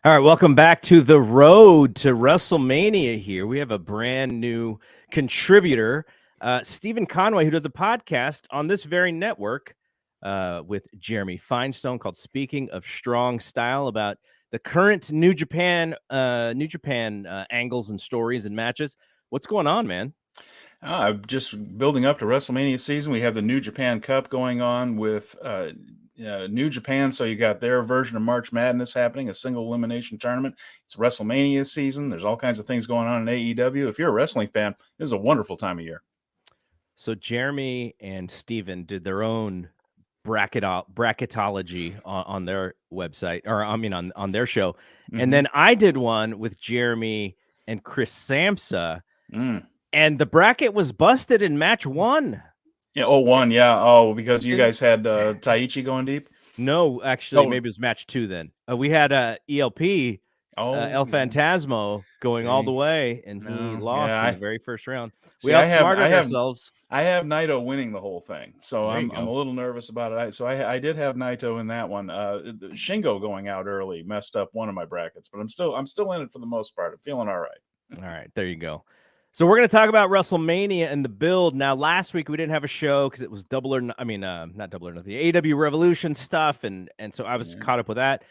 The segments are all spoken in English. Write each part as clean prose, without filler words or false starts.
All right, welcome back to the Road to WrestleMania here. We have a brand new contributor, Stephen Conway, who does a podcast on this very network with Jeremy Finestone called Speaking of Strong Style, about the current New Japan angles and stories and matches. What's going on, man? Just building up to WrestleMania season. We have the New Japan Cup going on with New Japan. So you got their version of March Madness happening, a single elimination tournament. It's WrestleMania season. There's all kinds of things going on in AEW. If you're a wrestling fan, this is a wonderful time of year. So Jeremy and Steven did their own bracketology on their website, or I mean on their show. And then I did one with Jeremy and Chris Samsa. And the bracket was busted in match 1. Yeah. Oh, 1. Yeah. Oh, because you guys had Taichi going deep. No, actually, maybe it was match 2 then. We had ELP, El Phantasmo going all the way, and he lost in the very first round. We outsmarted ourselves. I have Naito winning the whole thing, so I'm a little nervous about it. I did have Naito in that one. Shingo going out early messed up one of my brackets, but I'm still in it for the most part. I'm feeling all right. All right, there you go. So we're going to talk about WrestleMania and the build. Now, last week we didn't have a show because it was not Double or Nothing, the AEW Revolution stuff, and so I was caught up with that.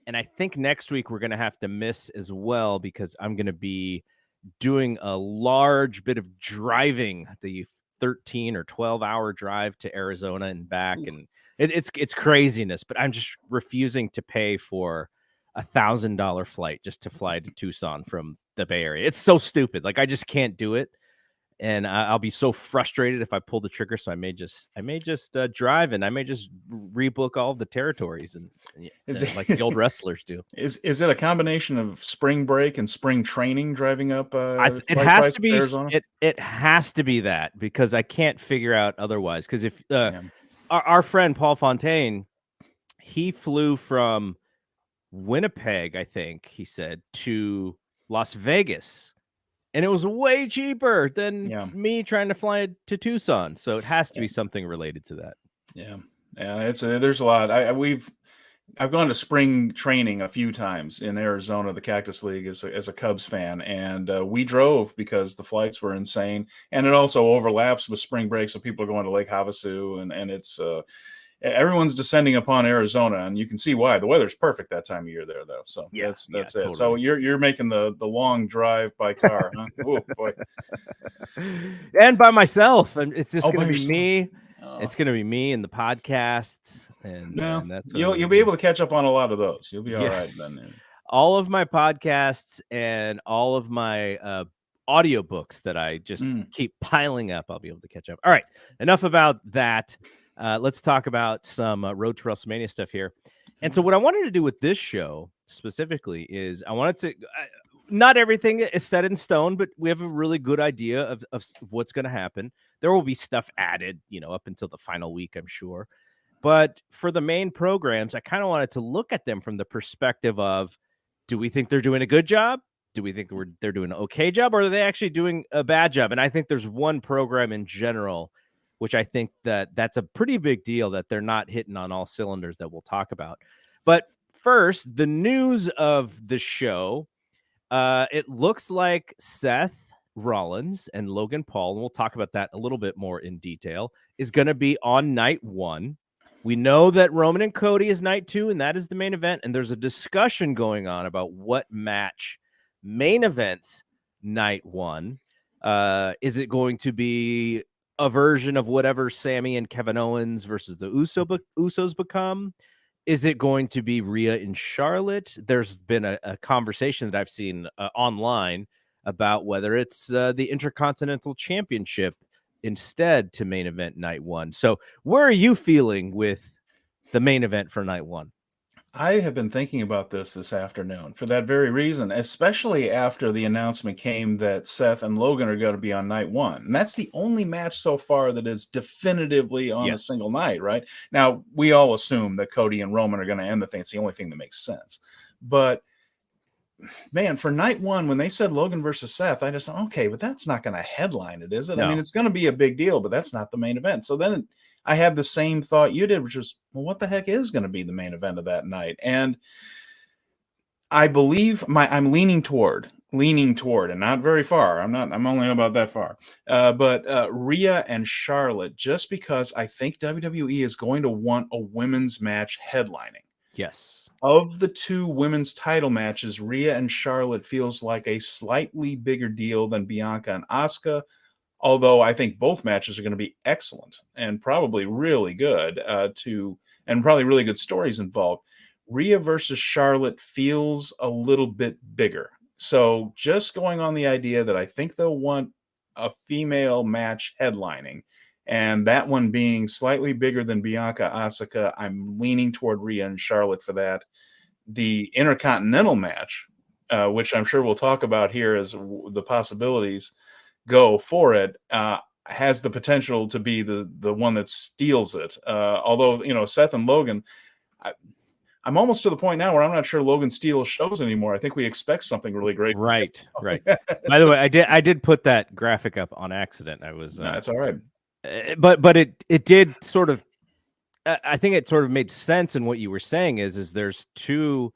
And I think next week we're going to have to miss as well because I'm going to be doing a large bit of driving, the 13 or 12-hour drive to Arizona and back, and it's craziness. But I'm just refusing to pay for $1,000 flight just to fly to Tucson from the Bay Area. It's so stupid. Like, I just can't do it, and I'll be so frustrated if I pull the trigger. So I may just drive, and I may just rebook all of the territories and like the old wrestlers do. Is it a combination of spring break and spring training driving up? It has to be Arizona? It has to be that, because I can't figure out otherwise. Because if our friend Paul Fontaine, he flew from Winnipeg, I think he said, to Las Vegas, and it was way cheaper than me trying to fly to Tucson. So it has to be something related to that. Yeah. There's a lot. I've gone to spring training a few times in Arizona, the Cactus League, as a Cubs fan, and we drove because the flights were insane, and it also overlaps with spring break, so people are going to Lake Havasu, and it's everyone's descending upon Arizona, and you can see why. The weather's perfect that time of year there, though. So that's it. Totally. So you're making the long drive by car, huh? Oh boy. And by myself, and it's just going to be me. It's going to be me and the podcasts, and that's you'll be able to catch up on a lot of those. You'll be all right then. All of my podcasts and all of my audiobooks that I just keep piling up, I'll be able to catch up. All right, enough about that. Let's talk about some Road to WrestleMania stuff here. And so what I wanted to do with this show specifically is I wanted to not everything is set in stone, but we have a really good idea of what's going to happen. There will be stuff added, up until the final week, I'm sure. But for the main programs, I kind of wanted to look at them from the perspective of, do we think they're doing a good job? Do we think they're doing an okay job? Or are they actually doing a bad job? And I think there's one program in general, which I think that's a pretty big deal, that they're not hitting on all cylinders, that we'll talk about. But first, the news of the show. It looks like Seth Rollins and Logan Paul, and we'll talk about that a little bit more in detail, is going to be on night 1. We know that Roman and Cody is night 2, and that is the main event. And there's a discussion going on about what match main events night 1. Is it going to be a version of whatever Sammy and Kevin Owens versus the Usos become? Is it going to be Rhea and Charlotte? There's been a conversation that I've seen online about whether it's the Intercontinental Championship instead to main event night 1. So where are you feeling with the main event for night 1? I have been thinking about this afternoon for that very reason, especially after the announcement came that Seth and Logan are going to be on night 1. And that's the only match so far that is definitively on a single night, right? Now, we all assume that Cody and Roman are going to end the thing. It's the only thing that makes sense. But man, for night 1, when they said Logan versus Seth, I just thought, okay, but that's not going to headline it, is it? No. I mean, it's going to be a big deal, but that's not the main event. So then I had the same thought you did, which was, well, what the heck is going to be the main event of that night? And I believe I'm leaning toward, and not very far. I'm only about that far. But Rhea and Charlotte, just because I think WWE is going to want a women's match headlining. Yes. Of the two women's title matches, Rhea and Charlotte feels like a slightly bigger deal than Bianca and Asuka, although I think both matches are going to be excellent and probably really good and probably really good stories involved. Rhea versus Charlotte feels a little bit bigger. So just going on the idea that I think they'll want a female match headlining, and that one being slightly bigger than Bianca Asuka, I'm leaning toward Rhea and Charlotte for that. The Intercontinental match, which I'm sure we'll talk about here as the possibilities go for it, has the potential to be the one that steals it. Although, Seth and Logan, I'm almost to the point now where I'm not sure Logan steals shows anymore. I think we expect something really great. Right. By the way, I did put that graphic up on accident. I was that's all right. But it did sort of, I think it sort of made sense in what you were saying is there's two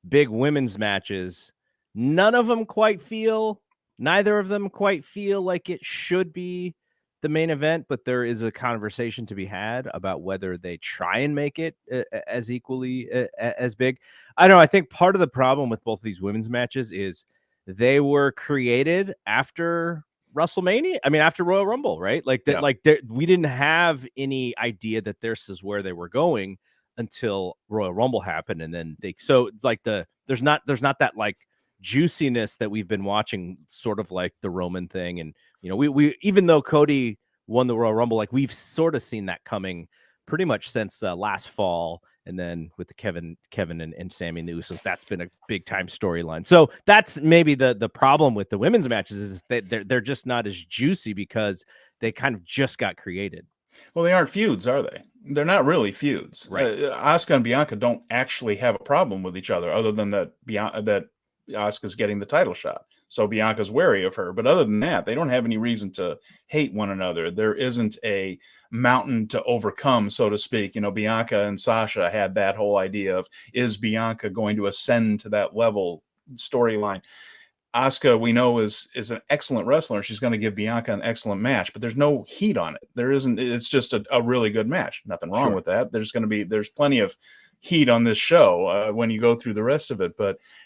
big women's matches. Neither of them quite feel like it should be the main event, but there is a conversation to be had about whether they try and make it as equally as big. I don't know. I think part of the problem with both of these women's matches is they were created after WrestleMania. I mean, after Royal Rumble, right? Like that. Yeah. Like we didn't have any idea that this is where they were going until Royal Rumble happened, and then there's not that like juiciness that we've been watching, sort of like the Roman thing. And we even though Cody won the Royal Rumble, like we've sort of seen that coming pretty much since last fall, and then with the Kevin and Sammy and the Usos, that's been a big time storyline. So that's maybe the problem with the women's matches is that they're just not as juicy because they kind of just got created. Well, they aren't feuds, are they? They're not really feuds. Right. Asuka and Bianca don't actually have a problem with each other, other than that Asuka's getting the title shot, so Bianca's wary of her. But other than that, they don't have any reason to hate one another. There isn't a mountain to overcome, so to speak. Bianca and Sasha had that whole idea of, is Bianca going to ascend to that level storyline? Asuka, we know, is an excellent wrestler. She's going to give Bianca an excellent match, but there's no heat on it. There isn't. It's just a really good match. Nothing wrong with that. There's plenty of heat on this show when you go through the rest of it.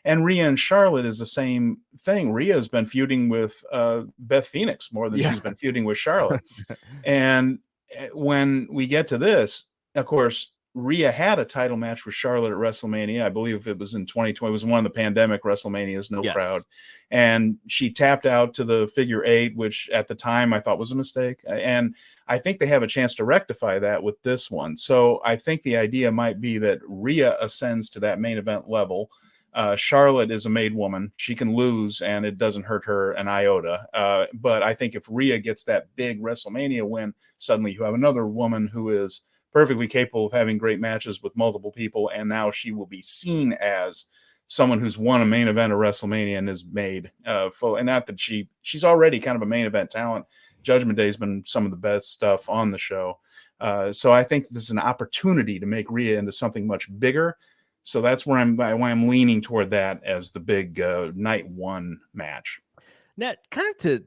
And Rhea and Charlotte is the same thing. Rhea's been feuding with Beth Phoenix more than she's been feuding with Charlotte. And when we get to this, of course, Rhea had a title match with Charlotte at WrestleMania. I believe it was in 2020. It was one of the pandemic WrestleManias, no crowd. And she tapped out to the figure 8, which at the time I thought was a mistake. And I think they have a chance to rectify that with this one. So I think the idea might be that Rhea ascends to that main event level. Charlotte is a made woman. She can lose, and it doesn't hurt her an iota. But I think if Rhea gets that big WrestleMania win, suddenly you have another woman who is perfectly capable of having great matches with multiple people, and now she will be seen as someone who's won a main event of WrestleMania and is made full. And not that she's already kind of a main event talent. Judgment Day has been some of the best stuff on the show. So I think this is an opportunity to make Rhea into something much bigger. So that's why I'm leaning toward that as the big night one match. Now, kind of to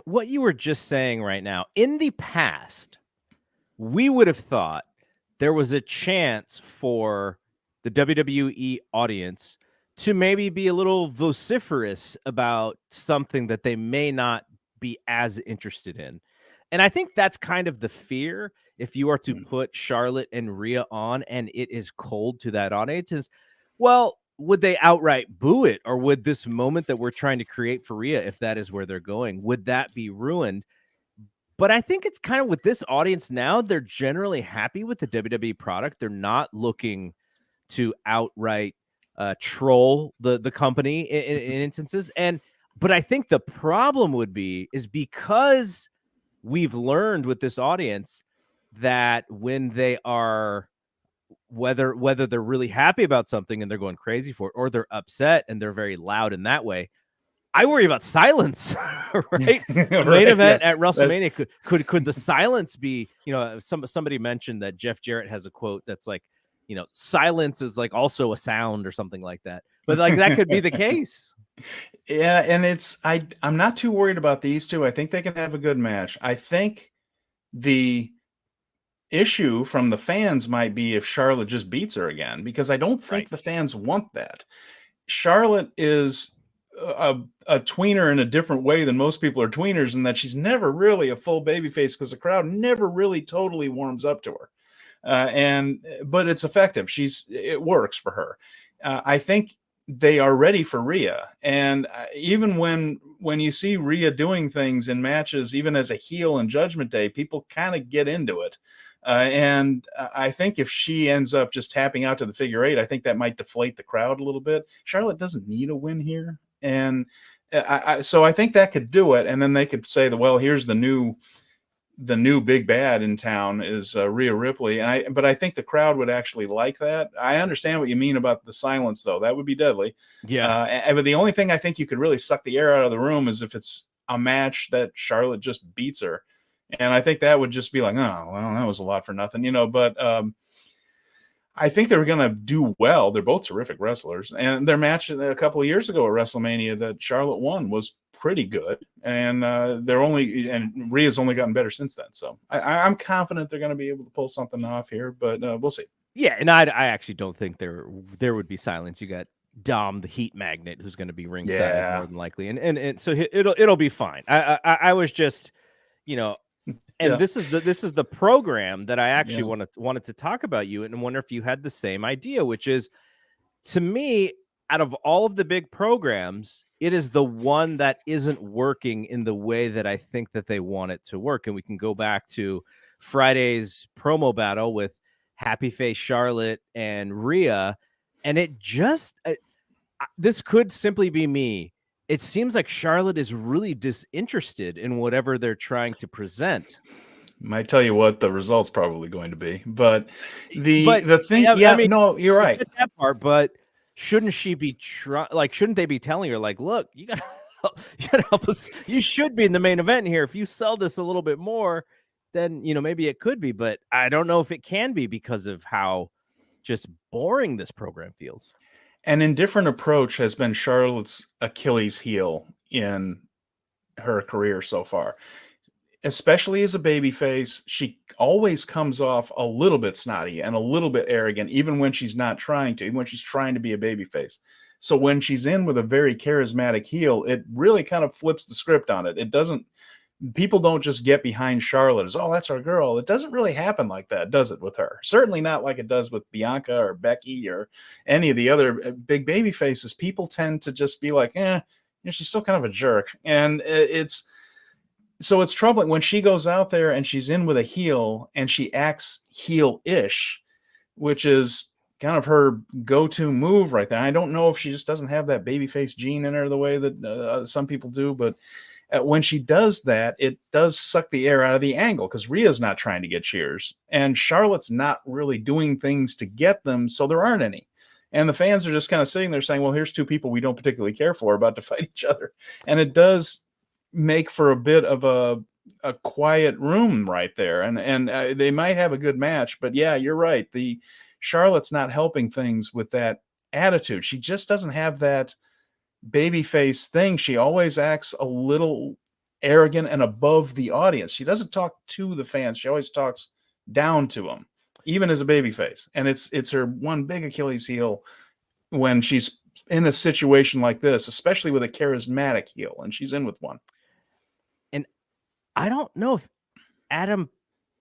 what you were just saying right now, in the past, we would have thought there was a chance for the WWE audience to maybe be a little vociferous about something that they may not be as interested in. And I think that's kind of the fear if you are to put Charlotte and Rhea on and it is cold to that audience is, well, would they outright boo it? Or would this moment that we're trying to create for Rhea, if that is where they're going, would that be ruined? But I think it's kind of with this audience now, they're generally happy with the WWE product. They're not looking to outright troll the company in instances. But I think the problem is because we've learned with this audience that when they are, whether they're really happy about something and they're going crazy for it, or they're upset and they're very loud in that way, I worry about silence, right? The main event at WrestleMania, could the silence be, somebody mentioned that Jeff Jarrett has a quote that's like, silence is like also a sound or something like that. But like that could be the case. Yeah, and I'm not too worried about these two. I think they can have a good match. I think the issue from the fans might be if Charlotte just beats her again, because I don't think Right. the fans want that. Charlotte is a tweener in a different way than most people are tweeners, in that she's never really a full babyface because the crowd never really totally warms up to her. But it's effective. It works for her. I think they are ready for Rhea, and even when you see Rhea doing things in matches, even as a heel in Judgment Day, people kind of get into it. And I think if she ends up just tapping out to the figure eight, I think that might deflate the crowd a little bit. Charlotte doesn't need a win here, and so I think that could do it. And then they could say that, well, here's the new big bad in town is Rhea Ripley. But I think the crowd would actually like that. I understand what you mean about the silence, though. That would be deadly. Yeah. But the only thing I think you could really suck the air out of the room is if it's a match that Charlotte just beats her. And I think that would just be like, oh, well, that was a lot for nothing, But I think they're going to do well. They're both terrific wrestlers. And their match a couple of years ago at WrestleMania that Charlotte won was pretty good. And Rhea's only gotten better since then. So I'm confident they're going to be able to pull something off here, but we'll see. Yeah, and I actually don't think there would be silence. You got Dom, the heat magnet, who's going to be ringside more than likely, and so it'll be fine. I was just, and this is the program that I actually wanted to talk about you, and wonder if you had the same idea, which is, to me, out of all of the big programs, it is the one that isn't working in the way that I think that they want it to work. And we can go back to Friday's promo battle with Happy Face Charlotte and Rhea, and it just this could simply be me. It seems like Charlotte is really disinterested in whatever they're trying to present. Might tell you what the result's probably going to be, but the thing, no, you're right. That part, but shouldn't she be shouldn't they be telling her, like, look, you gotta help us. You should be in the main event here. If you sell this a little bit more, then maybe it could be, but I don't know if it can be because of how just boring this program feels. An indifferent approach has been Charlotte's Achilles heel in her career so far. Especially as a babyface, she always comes off a little bit snotty and a little bit arrogant, even when she's not trying to, even when she's trying to be a babyface. So when she's in with a very charismatic heel, it really kind of flips the script on it. People don't just get behind Charlotte as, oh, that's our girl. It doesn't really happen like that, does it, with her? Certainly not like it does with Bianca or Becky or any of the other big baby faces. People tend to just be like, she's still kind of a jerk. And so it's troubling when she goes out there and she's in with a heel and she acts heel-ish, which is kind of her go-to move right there. I don't know if she just doesn't have that babyface gene in her the way that some people do, but when she does that, it does suck the air out of the angle, because Rhea's not trying to get cheers and Charlotte's not really doing things to get them, so there aren't any. And the fans are just kind of sitting there saying, well, here's two people we don't particularly care for about to fight each other. And it does make for a bit of a quiet room right there. And they might have a good match, but yeah, you're right. The Charlotte's not helping things with that attitude. She just doesn't have that babyface thing. She always acts a little arrogant and above the audience. She doesn't talk to the fans. She always talks down to them, even as a babyface. And it's her one big Achilles heel when she's in a situation like this, especially with a charismatic heel, and she's in with one. And I don't know if Adam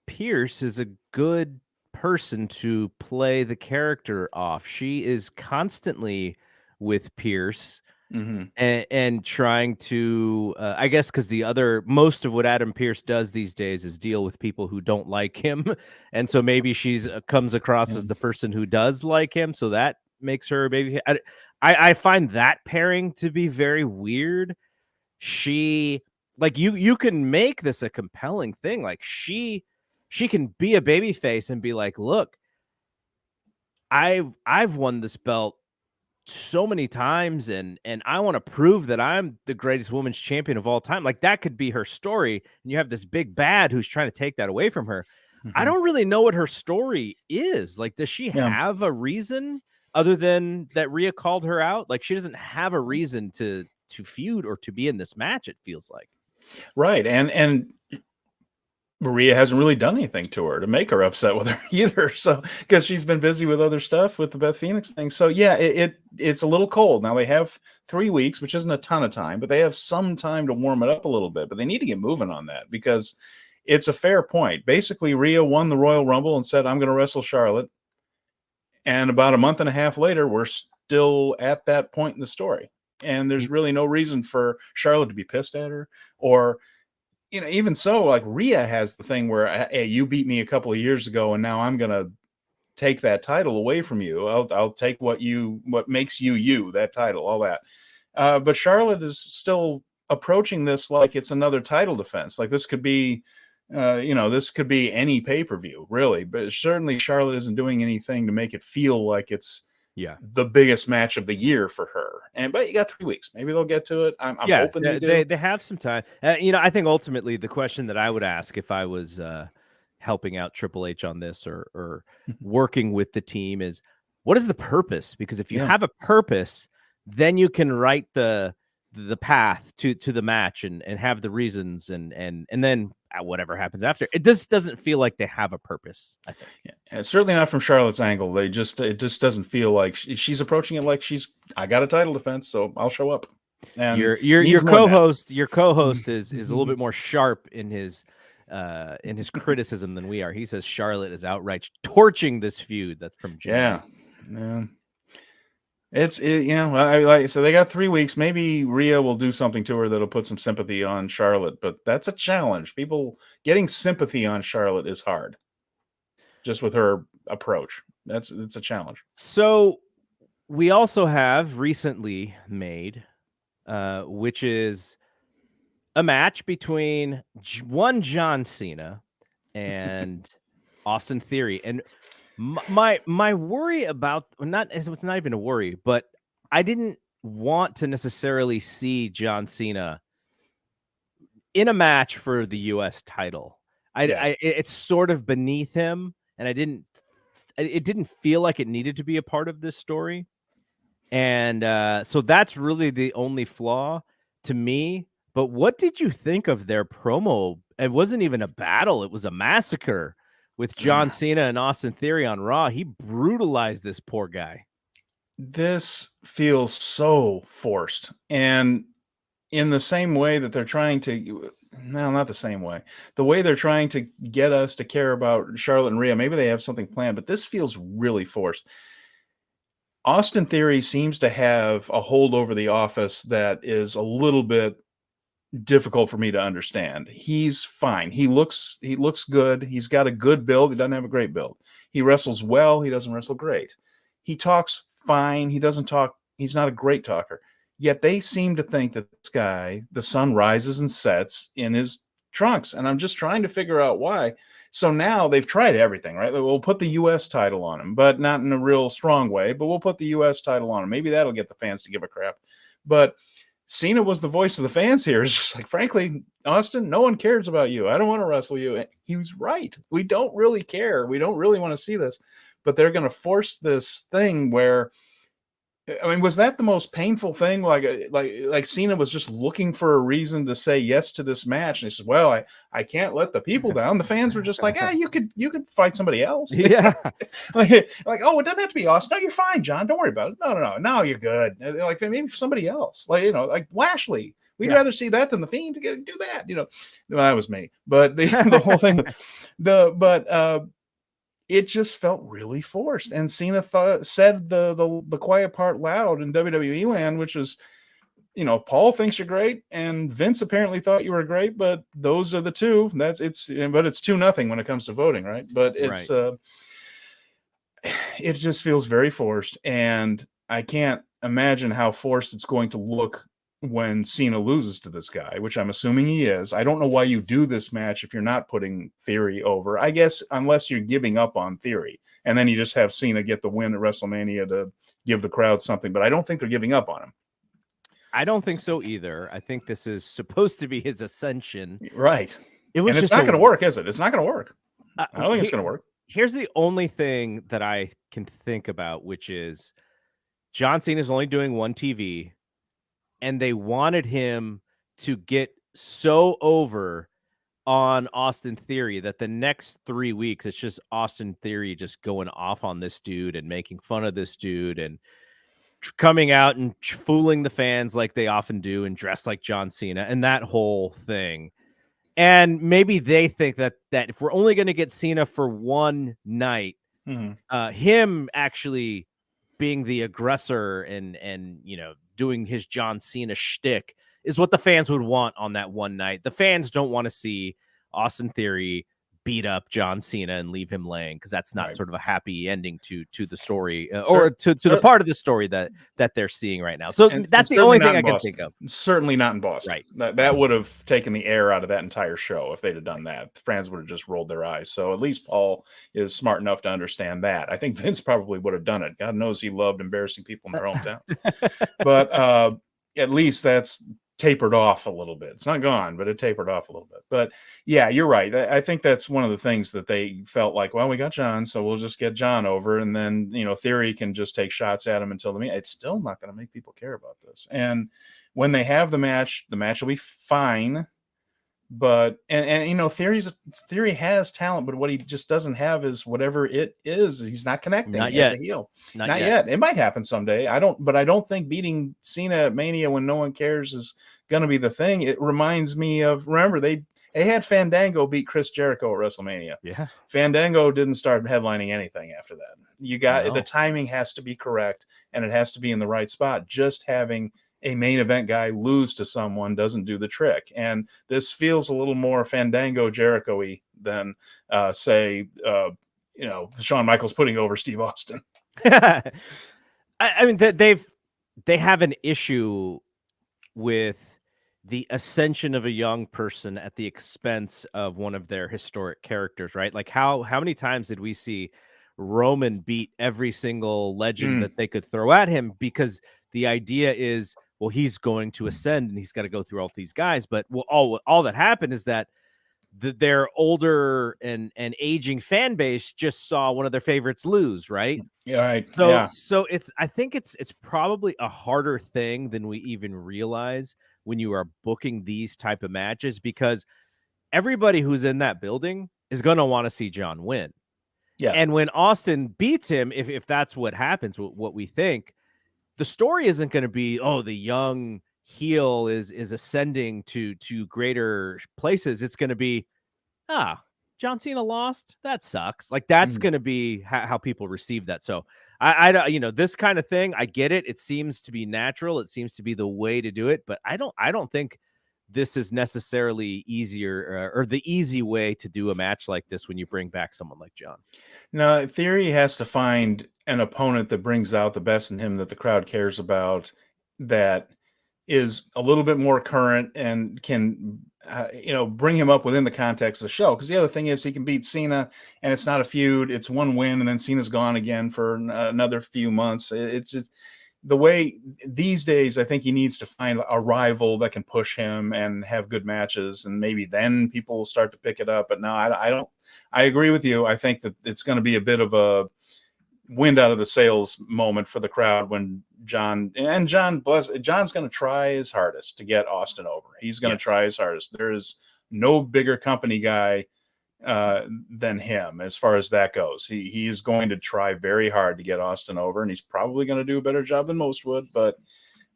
Pearce is a good person to play the character off. She is constantly with Pearce. Mm-hmm. And trying to, I guess, because most of what Adam Pearce does these days is deal with people who don't like him. And so maybe she's comes across as the person who does like him. So that makes her a baby. I find that pairing to be very weird. She, like, you can make this a compelling thing. Like, she can be a baby face and be like, look, I've won this belt so many times, and I want to prove that I'm the greatest women's champion of all time. Like, that could be her story, and you have this big bad who's trying to take that away from her. I don't really know what her story is. Like, does she Yeah. have a reason other than that Rhea called her out? Like, she doesn't have a reason to feud or to be in this match, it feels like. Right. And Maria hasn't really done anything to her to make her upset with her either. So, because she's been busy with other stuff with the Beth Phoenix thing. So yeah, it's a little cold. Now they have 3 weeks, which isn't a ton of time, but they have some time to warm it up a little bit. But they need to get moving on that because it's a fair point. Basically, Rhea won the Royal Rumble and said, I'm going to wrestle Charlotte. And about a month and a half later, we're still at that point in the story. And there's really no reason for Charlotte to be pissed at her or, you know, even so, like Rhea has the thing where, hey, you beat me a couple of years ago, and now I'm gonna take that title away from you. I'll take what makes you, that title, all that. But Charlotte is still approaching this like it's another title defense. Like this could be, this could be any pay-per-view, really. But certainly Charlotte isn't doing anything to make it feel like it's the biggest match of the year for her. But you got 3 weeks. Maybe they'll get to it. I'm hoping they do. They have some time. I think ultimately the question that I would ask if I was helping out Triple H on this or working with the team is, what is the purpose? Because if you have a purpose, then you can write the path to the match and have the reasons and then whatever happens after. It just doesn't feel like they have a purpose, I think. Yeah, certainly not from Charlotte's angle. It just doesn't feel like she's approaching it like I got a title defense, so I'll show up. And your co-host is a little bit more sharp in his criticism than we are. He says Charlotte is outright torching this feud. That's from Jay. Yeah. So they got 3 weeks. Maybe Rhea will do something to her that'll put some sympathy on Charlotte, but that's a challenge. People getting sympathy on Charlotte is hard. Just with her approach, it's a challenge. So we also have recently made, which is a match between John Cena and Austin Theory, and my worry about it's not even a worry, but I didn't want to necessarily see John Cena in a match for the U.S. title. It's sort of beneath him, and it didn't feel like it needed to be a part of this story, and so that's really the only flaw to me. But what did you think of their promo? It wasn't even a battle; it was a massacre. With John Cena and Austin Theory on Raw, he brutalized this poor guy. This feels so forced. And in the same way that they're trying to, no, not the same way. The way they're trying to get us to care about Charlotte and Rhea, maybe they have something planned, but this feels really forced. Austin Theory seems to have a hold over the office that is a little bit difficult for me to understand. He's fine. He looks good. He's got a good build. He doesn't have a great build. He wrestles well. He doesn't wrestle great. He talks fine. He doesn't talk. He's not a great talker. Yet they seem to think that this guy, the sun rises and sets in his trunks. And I'm just trying to figure out why. So now they've tried everything, right? We'll put the U.S. title on him, but not in a real strong way. But we'll put the U.S. title on him. Maybe that'll get the fans to give a crap. But Cena was the voice of the fans here. It's just like, frankly, Austin, no one cares about you. I don't want to wrestle you. And he was right. We don't really care. We don't really want to see this. But they're going to force this thing where, I mean, was that the most painful thing? Like Cena was just looking for a reason to say yes to this match. And he said, well, I can't let the people down. The fans were just like, you could fight somebody else. Yeah. like, oh, it doesn't have to be Austin. No, you're fine, John. Don't worry about it. No, you're good. Like maybe somebody else, like Lashley. We'd rather see that than the Fiend. Do that. Well, that was me. But the whole thing, it just felt really forced. And Cena said the quiet part loud in WWE land, which is, Paul thinks you're great, and Vince apparently thought you were great, but those are the two. But it's 2-0 when it comes to voting, right? But it's it just feels very forced, and I can't imagine how forced it's going to look when Cena loses to this guy, which I'm assuming he is. I don't know why you do this match if you're not putting Theory over. I guess unless you're giving up on Theory, and then you just have Cena get the win at WrestleMania to give the crowd something. But I don't think they're giving up on him. I don't think so either. I think this is supposed to be his ascension. Right. It's not going to work, is it? It's not going to work. I don't think it's going to work. Here's the only thing that I can think about, which is John Cena is only doing one TV, and they wanted him to get so over on Austin Theory that the next 3 weeks, it's just Austin Theory just going off on this dude and making fun of this dude and coming out and fooling the fans like they often do and dressed like John Cena and that whole thing. And maybe they think that if we're only going to get Cena for one night, him actually being the aggressor and doing his John Cena shtick is what the fans would want on that one night. The fans don't want to see Austin Theory beat up John Cena and leave him laying, because that's not sort of a happy ending to the story or to the part of the story that they're seeing right now. So that's the only thing I can think of. Certainly not in Boston. Right. That would have taken the air out of that entire show if they'd have done that. The fans would have just rolled their eyes. So at least Paul is smart enough to understand that. I think Vince probably would have done it. God knows he loved embarrassing people in their hometowns. But at least that's tapered off a little bit. It's not gone, but it tapered off a little bit. But yeah, you're right. I think that's one of the things that they felt like, well, we got John, so we'll just get John over, and then Theory can just take shots at him until the meet. It's still not going to make people care about this. And when they have the match will be fine. But and Theory has talent, but what he just doesn't have is whatever it is. He's not connecting as a heel. Not yet. It might happen someday. I don't think beating Cena at Mania when no one cares is going to be the thing. It reminds me of, remember, they had Fandango beat Chris Jericho at WrestleMania. Yeah. Fandango didn't start headlining anything after that. The timing has to be correct, and it has to be in the right spot. Just having a main event guy lose to someone doesn't do the trick. And this feels a little more Fandango Jericho-y than Shawn Michaels putting over Steve Austin. I mean, they have an issue with the ascension of a young person at the expense of one of their historic characters, right? Like how many times did we see Roman beat every single legend that they could throw at him, because the idea is, well, he's going to ascend and he's got to go through all these guys. But all that happened is that their older and aging fan base just saw one of their favorites lose, right? Yeah, right. So I think it's probably a harder thing than we even realize when you are booking these type of matches, because everybody who's in that building is going to want to see John win. Yeah. And when Austin beats him, if that's what happens, what we think, the story isn't going to be, oh, the young heel is ascending to greater places. It's going to be, John Cena lost. That sucks. Like that's going to be how people receive that. So I this kind of thing, I get it. It seems to be natural. It seems to be the way to do it. But I don't think this is necessarily easier or the easy way to do a match like this when you bring back someone like John. No, Theory has to find an opponent that brings out the best in him that the crowd cares about, that is a little bit more current and can bring him up within the context of the show. Because the other thing is, he can beat Cena and it's not a feud. It's one win and then Cena's gone again for another few months. It's the way these days. I think he needs to find a rival that can push him and have good matches, and maybe then people will start to pick it up. But no, I don't. I agree with you. I think that it's going to be a bit of a wind out of the sails moment for the crowd when John's going to try his hardest to get Austin over. He's going to try his hardest. There is no bigger company guy than him as far as that goes. He is going to try very hard to get Austin over, and he's probably going to do a better job than most would. But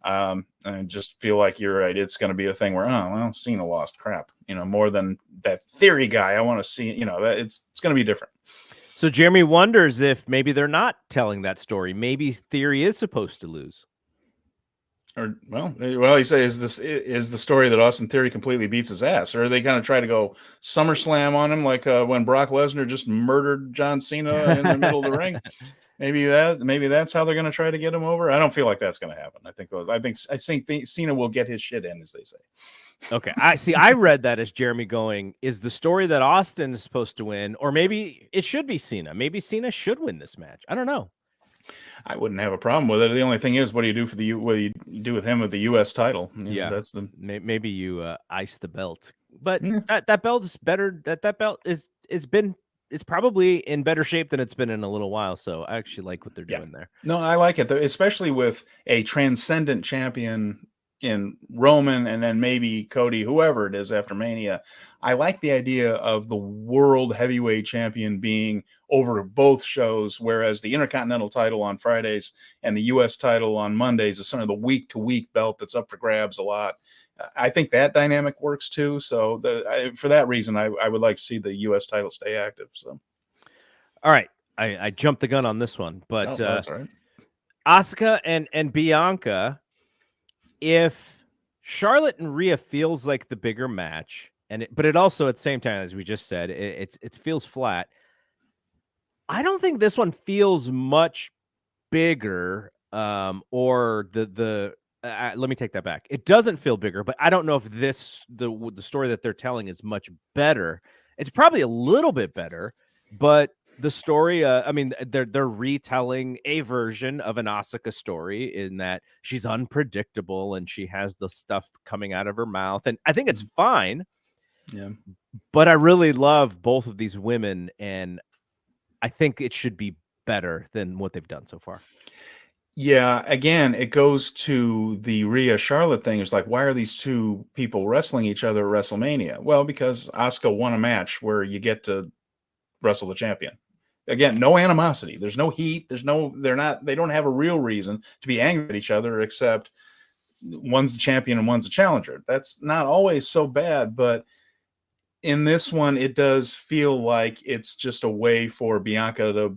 I just feel like you're right. It's going to be a thing where, Cena lost, crap. More than that Theory guy. I want to see. That it's going to be different. So Jeremy wonders if maybe they're not telling that story. Maybe Theory is supposed to lose. Or he says this is the story that Austin Theory completely beats his ass, or are they kind of try to go SummerSlam on him like when Brock Lesnar just murdered John Cena in the middle of the ring. Maybe that's how they're going to try to get him over. I don't feel like that's going to happen. I think Cena will get his shit in, as they say. Okay. I read that as Jeremy going, is the story that Austin is supposed to win, or maybe it should be Cena. Maybe Cena should win this match. I don't know. I wouldn't have a problem with it. The only thing is, what do you do with him with the U.S. title? That's maybe you ice the belt, but that belt is better. That belt is been it's probably in better shape than it's been in a little while. So I actually like what they're doing there. No, I like it, especially with a transcendent champion in Roman and then maybe Cody, whoever it is after Mania. I like the idea of the world heavyweight champion being over both shows, whereas the Intercontinental title on Fridays and the U.S. title on Mondays is sort of the week-to-week belt that's up for grabs a lot. I think that dynamic works too. So for that reason, I would like to see the U.S. title stay active. So, all right, I jumped the gun on this one, but that's all right. Asuka and Bianca. If Charlotte and Rhea feels like the bigger match, but it also at the same time, as we just said, it feels flat. I don't think this one feels much bigger. Or let me take that back. It doesn't feel bigger, but I don't know if the story that they're telling is much better. It's probably a little bit better, but the story, I mean, they're retelling a version of an Asuka story in that she's unpredictable and she has the stuff coming out of her mouth, and I think it's fine. Yeah, but I really love both of these women, and I think it should be better than what they've done so far. Yeah, again, it goes to the Rhea Charlotte thing. It's like, why are these two people wrestling each other at WrestleMania? Well, because Asuka won a match where you get to wrestle the champion. Again, no animosity. There's no heat. They don't have a real reason to be angry at each other, except one's the champion and one's a challenger. That's not always so bad, but in this one, it does feel like it's just a way for Bianca to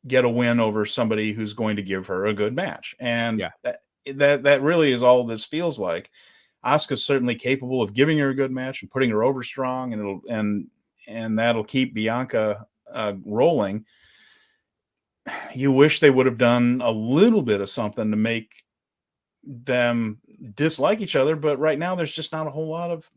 get a win over somebody who's going to give her a good match. And that really is all this feels like. Asuka's certainly capable of giving her a good match and putting her over strong, and that'll keep Bianca rolling. You wish they would have done a little bit of something to make them dislike each other, but right now there's just not a whole lot of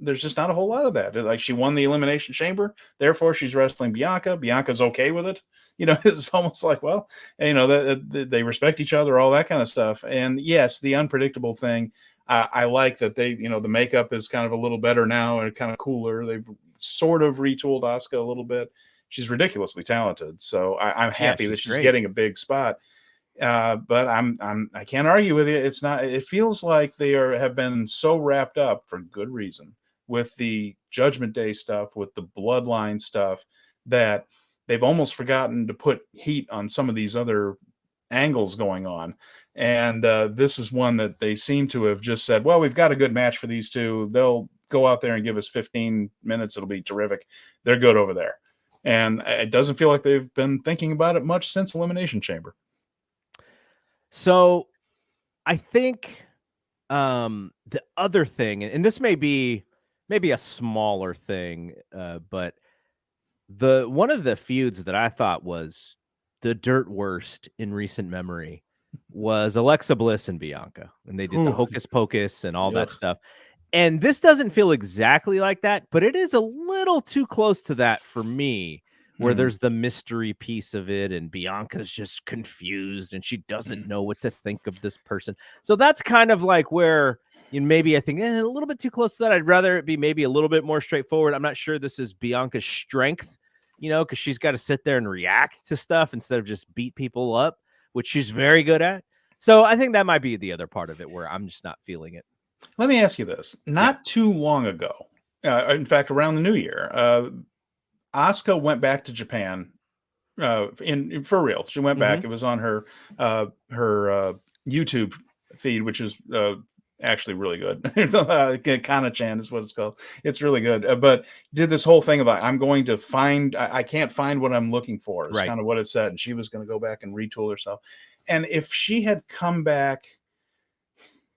that. Like, she won the Elimination Chamber, therefore she's wrestling Bianca. Bianca's okay with it. It's almost like, well, they respect each other, all that kind of stuff. And yes, the unpredictable thing, I like that they, the makeup is kind of a little better now and kind of cooler. They've sort of retooled Asuka a little bit. She's ridiculously talented, so I'm happy that she's getting a big spot. But I can't argue with you. It's not. It feels like they have been so wrapped up for good reason with the Judgment Day stuff, with the Bloodline stuff, that they've almost forgotten to put heat on some of these other angles going on. And this is one that they seem to have just said, well, we've got a good match for these two. They'll go out there and give us 15 minutes. It'll be terrific. They're good over there. And it doesn't feel like they've been thinking about it much since Elimination Chamber. So I think the other thing, and this may be a smaller thing, but one of the feuds that I thought was the dirt worst in recent memory was Alexa Bliss and Bianca, and they did the hocus pocus and all that stuff. And this doesn't feel exactly like that, but it is a little too close to that for me, where there's the mystery piece of it, and Bianca's just confused and she doesn't know what to think of this person. So that's kind of like where maybe I think a little bit too close to that. I'd rather it be maybe a little bit more straightforward. I'm not sure this is Bianca's strength, because she's got to sit there and react to stuff instead of just beat people up, which she's very good at. So I think that might be the other part of it where I'm just not feeling it. Let me ask you this. Not too long ago, in fact, around the new year, Asuka went back to Japan for real. She went back. It was on her YouTube feed, which is actually really good. Kana-chan is what it's called. It's really good. But did this whole thing about, I'm going to find, I can't find what I'm looking for. It's kind of what it said. And she was going to go back and retool herself. And if she had come back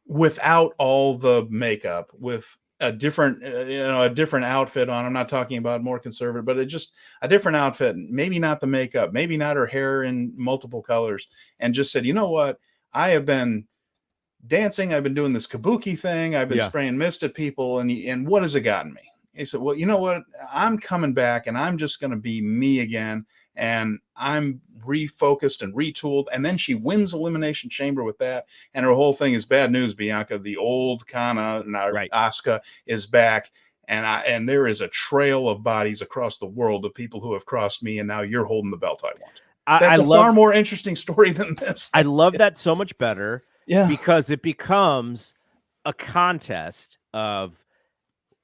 without all the makeup, with a different, a different outfit on, I'm not talking about more conservative, but just a different outfit, maybe not the makeup, maybe not her hair in multiple colors, and just said, you know what, I have been dancing, I've been doing this kabuki thing, I've been spraying mist at people, and what has it gotten me? He said, well, you know what, I'm coming back and I'm just going to be me again, and I'm refocused and retooled. And then she wins Elimination Chamber with that, and her whole thing is bad news, Bianca. The old Kana, now Asuka, is back, and there is a trail of bodies across the world of people who have crossed me, and now you're holding the belt I want. That's far more interesting story than this. I love that so much better. Yeah. Because it becomes a contest of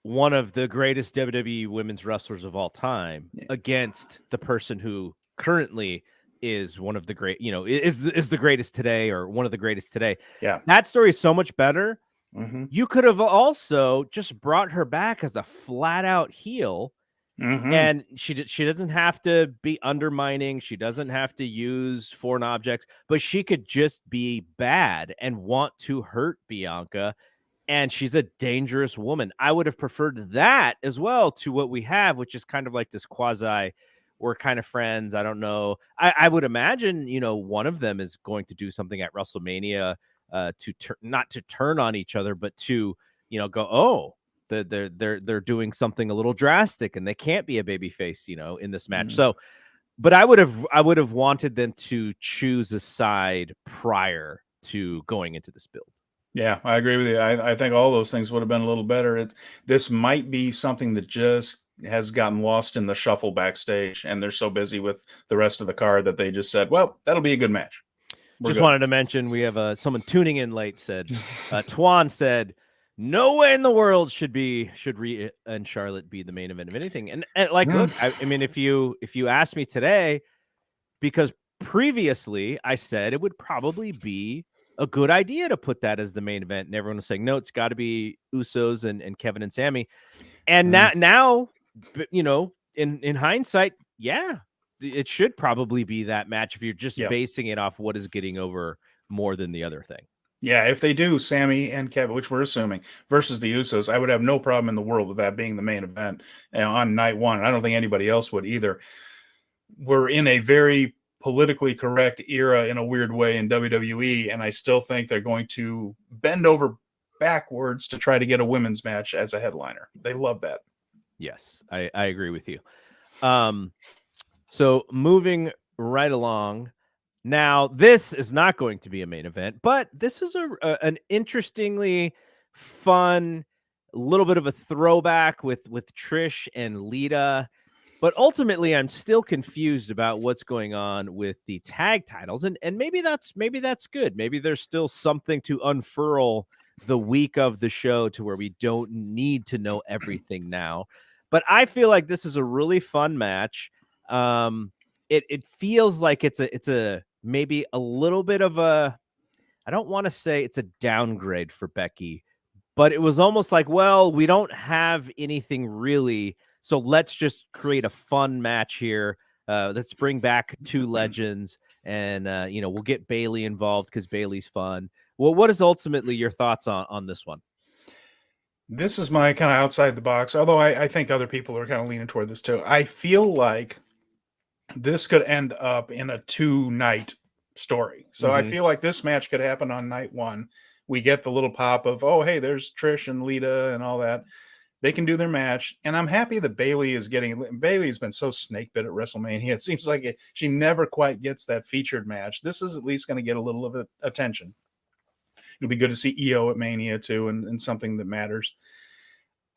one of the greatest WWE women's wrestlers of all time against the person who currently is one of the great, is the greatest today, or one of the greatest today. Yeah. That story is so much better. Mm-hmm. You could have also just brought her back as a flat out heel. Mm-hmm. And she doesn't have to be undermining. She doesn't have to use foreign objects, but she could just be bad and want to hurt Bianca. And she's a dangerous woman. I would have preferred that as well to what we have, which is kind of like this quasi, we're kind of friends. I don't know. I would imagine, one of them is going to do something at WrestleMania not to turn on each other, but to, go, oh, they're doing something a little drastic and they can't be a babyface, in this match. Mm-hmm. So, but I would have wanted them to choose a side prior to going into this build. Yeah, I agree with you. I think all those things would have been a little better. This might be something that just has gotten lost in the shuffle backstage, and they're so busy with the rest of the card that they just said, well, that'll be a good match. Wanted to mention, we have someone tuning in late said, Twan said, no way in the world should Rhea and Charlotte be the main event of anything. And like, look, I mean, if you asked me today, because previously I said it would probably be a good idea to put that as the main event, and everyone was saying, no, it's got to be Usos and Kevin and Sammy. And now, in hindsight, yeah, it should probably be that match if you're just basing it off what is getting over more than the other thing. Yeah, if they do Sammy and Kevin, which we're assuming, versus the Usos, I would have no problem in the world with that being the main event on night one. I don't think anybody else would either. We're in a very politically correct era in a weird way in WWE, and I still think they're going to bend over backwards to try to get a women's match as a headliner. They love that. Yes, I agree with you. So moving right along. Now, this is not going to be a main event, but this is an interestingly fun, little bit of a throwback with Trish and Lita. But ultimately, I'm still confused about what's going on with the tag titles, and maybe that's good. Maybe there's still something to unfurl the week of the show to where we don't need to know everything now. But I feel like this is a really fun match. It feels like it's a maybe a little bit of a, I don't want to say it's a downgrade for Becky, but it was almost like, well, we don't have anything really, so let's just create a fun match here. Let's bring back two legends, and we'll get Bayley involved because Bayley's fun. Well, what is ultimately your thoughts on this one? This is my kind of outside the box, although I think other people are kind of leaning toward this too. I feel like this could end up in a 2-night story. So I feel like this match could happen on night one. We get the little pop of, oh, hey, there's Trish and Lita and all that. They can do their match. And I'm happy that Bayley has been so snake bit at WrestleMania. It seems like she never quite gets that featured match. This is at least going to get a little of attention. It'll be good to see EO at Mania too, and something that matters.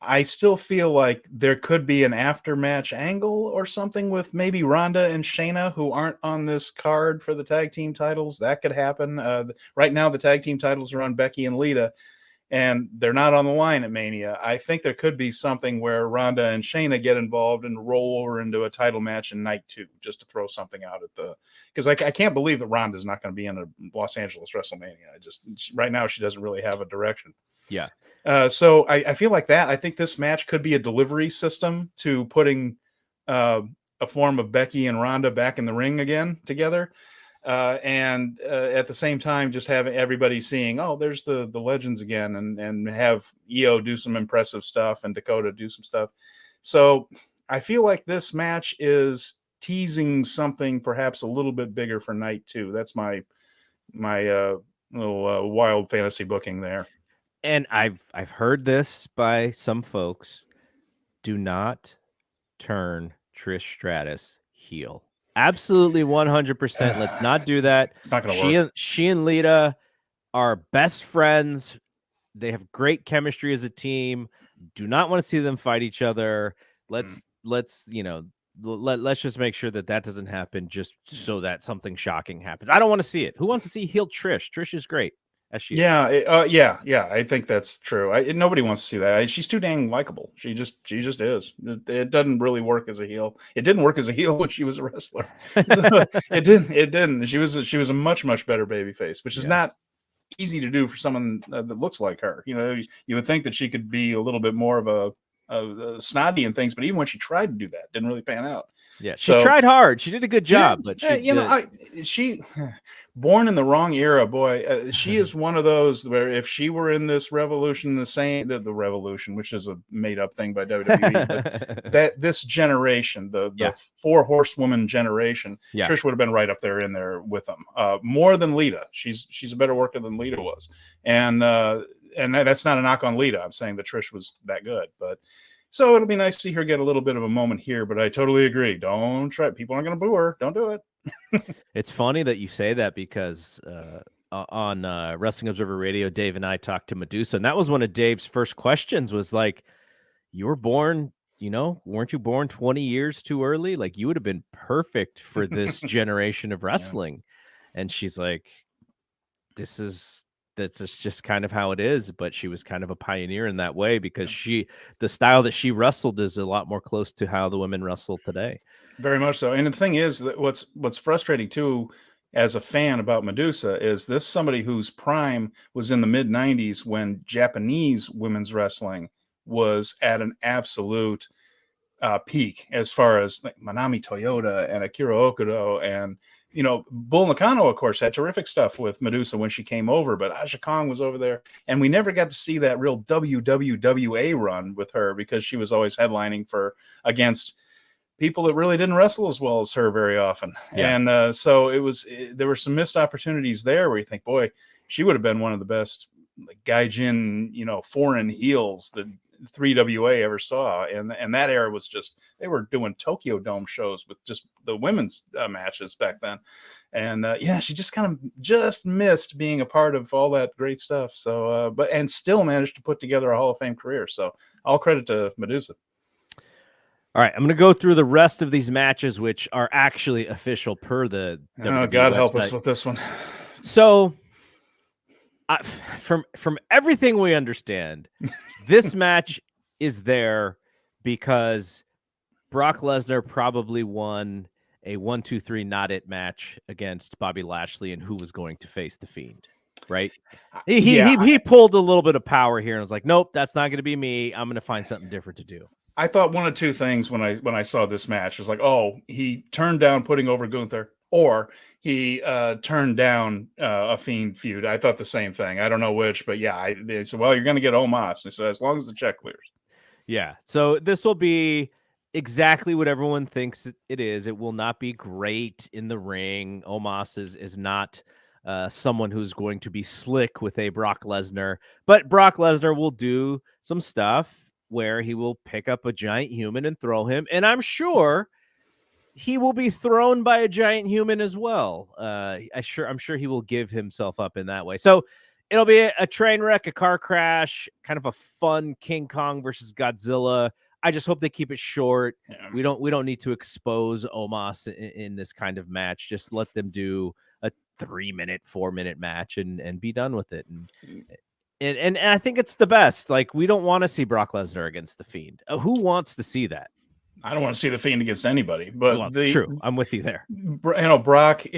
I still feel like there could be an after-match angle or something with maybe Ronda and Shayna, who aren't on this card for the tag team titles. That could happen. Right now, the tag team titles are on Becky and Lita, and they're not on the line at Mania. I think there could be something where Ronda and Shayna get involved and roll over into a title match in night 2, just to throw something out at because I can't believe that Ronda's not going to be in a Los Angeles WrestleMania. Right now, she doesn't really have a direction. Yeah. So I feel like that. I think this match could be a delivery system to putting a form of Becky and Ronda back in the ring again together. And at the same time, just having everybody seeing, oh, there's the legends again, and have EO do some impressive stuff and Dakota do some stuff. So I feel like this match is teasing something perhaps a little bit bigger for night 2. That's my little wild fantasy booking there. And I've heard this by some folks. Do not turn Trish Stratus heel. Absolutely 100%. Let's not do that. It's not going to work. She and Lita are best friends. They have great chemistry as a team. do not want to see them fight each other. Let's let's just make sure that doesn't happen, just so that something shocking happens. I don't want to see it. Who wants to see heel Trish? Trish is great as she is. Yeah. I think that's true. Nobody wants to see that. She's too dang likable. She just is. It doesn't really work as a heel. It didn't work as a heel when she was a wrestler. It didn't. She was a much better babyface, which is not easy to do for someone that looks like her. You would think that she could be a little bit more of a snotty and things, but even when she tried to do that, didn't really pan out. Yeah, she tried hard. She did a good job, but she born in the wrong era, boy. She is one of those where if she were in this revolution, the revolution, which is a made up thing by WWE, but that this generation, the 4 horsewoman generation, Trish would have been right up there in there with them, more than Lita. She's a better worker than Lita was, and that's not a knock on Lita. I'm saying that Trish was that good, but. So it'll be nice to see her get a little bit of a moment here, but I totally agree. Don't try. People aren't going to boo her. Don't do it. It's funny that you say that because on Wrestling Observer Radio, Dave and I talked to Medusa, and that was one of Dave's first questions was like, you were born, weren't you born 20 years too early? Like, you would have been perfect for this generation of wrestling. Yeah. And she's like, that's just kind of how it is, but she was kind of a pioneer in that way because the style that she wrestled is a lot more close to how the women wrestle today. Very much so. And the thing is that what's frustrating too, as a fan about Medusa, is this somebody whose prime was in the mid 90s when Japanese women's wrestling was at an absolute peak, as far as like Manami Toyota and Akira Okudo and Bull Nakano, of course, had terrific stuff with Medusa when she came over, but Aja Kong was over there, and we never got to see that real WWWA run with her because she was always headlining against people that really didn't wrestle as well as her very often. Yeah. And so there were some missed opportunities there where you think, boy, she would have been one of the best gaijin, foreign heels that 3WA ever saw, and that era was just, they were doing Tokyo Dome shows with just the women's matches back then, and she just kind of just missed being a part of all that great stuff. So and still managed to put together a Hall of Fame career. So all credit to Medusa. All right, I'm going to go through the rest of these matches, which are actually official per the WWE God website. Help us with this one. So from everything we understand, this match is there because Brock Lesnar probably won a 1-2-3 not it match against Bobby Lashley, and who was going to face the Fiend, right? He pulled a little bit of power here and was like, nope, that's not going to be me. I'm going to find something different to do. I thought one of two things when I saw this match. I was like, oh, he turned down putting over Gunther, or he turned down a Fiend feud. I thought the same thing. I don't know which, but they said, well, you're going to get Omos. They said, as long as the check clears. Yeah. So this will be exactly what everyone thinks it is. It will not be great in the ring. Omos is not someone who's going to be slick with a Brock Lesnar, but Brock Lesnar will do some stuff where he will pick up a giant human and throw him. And I'm sure he will be thrown by a giant human as well. I'm sure he will give himself up in that way. So it'll be a train wreck, a car crash, kind of a fun King Kong versus Godzilla. I just hope they keep it short. Yeah. We don't need to expose Omos in this kind of match. Just let them do a 3-minute, 4-minute match and be done with it. And I think it's the best. Like, we don't want to see Brock Lesnar against the Fiend. Who wants to see that? I don't want to see the Fiend against anybody, but true. I'm with you there. Brock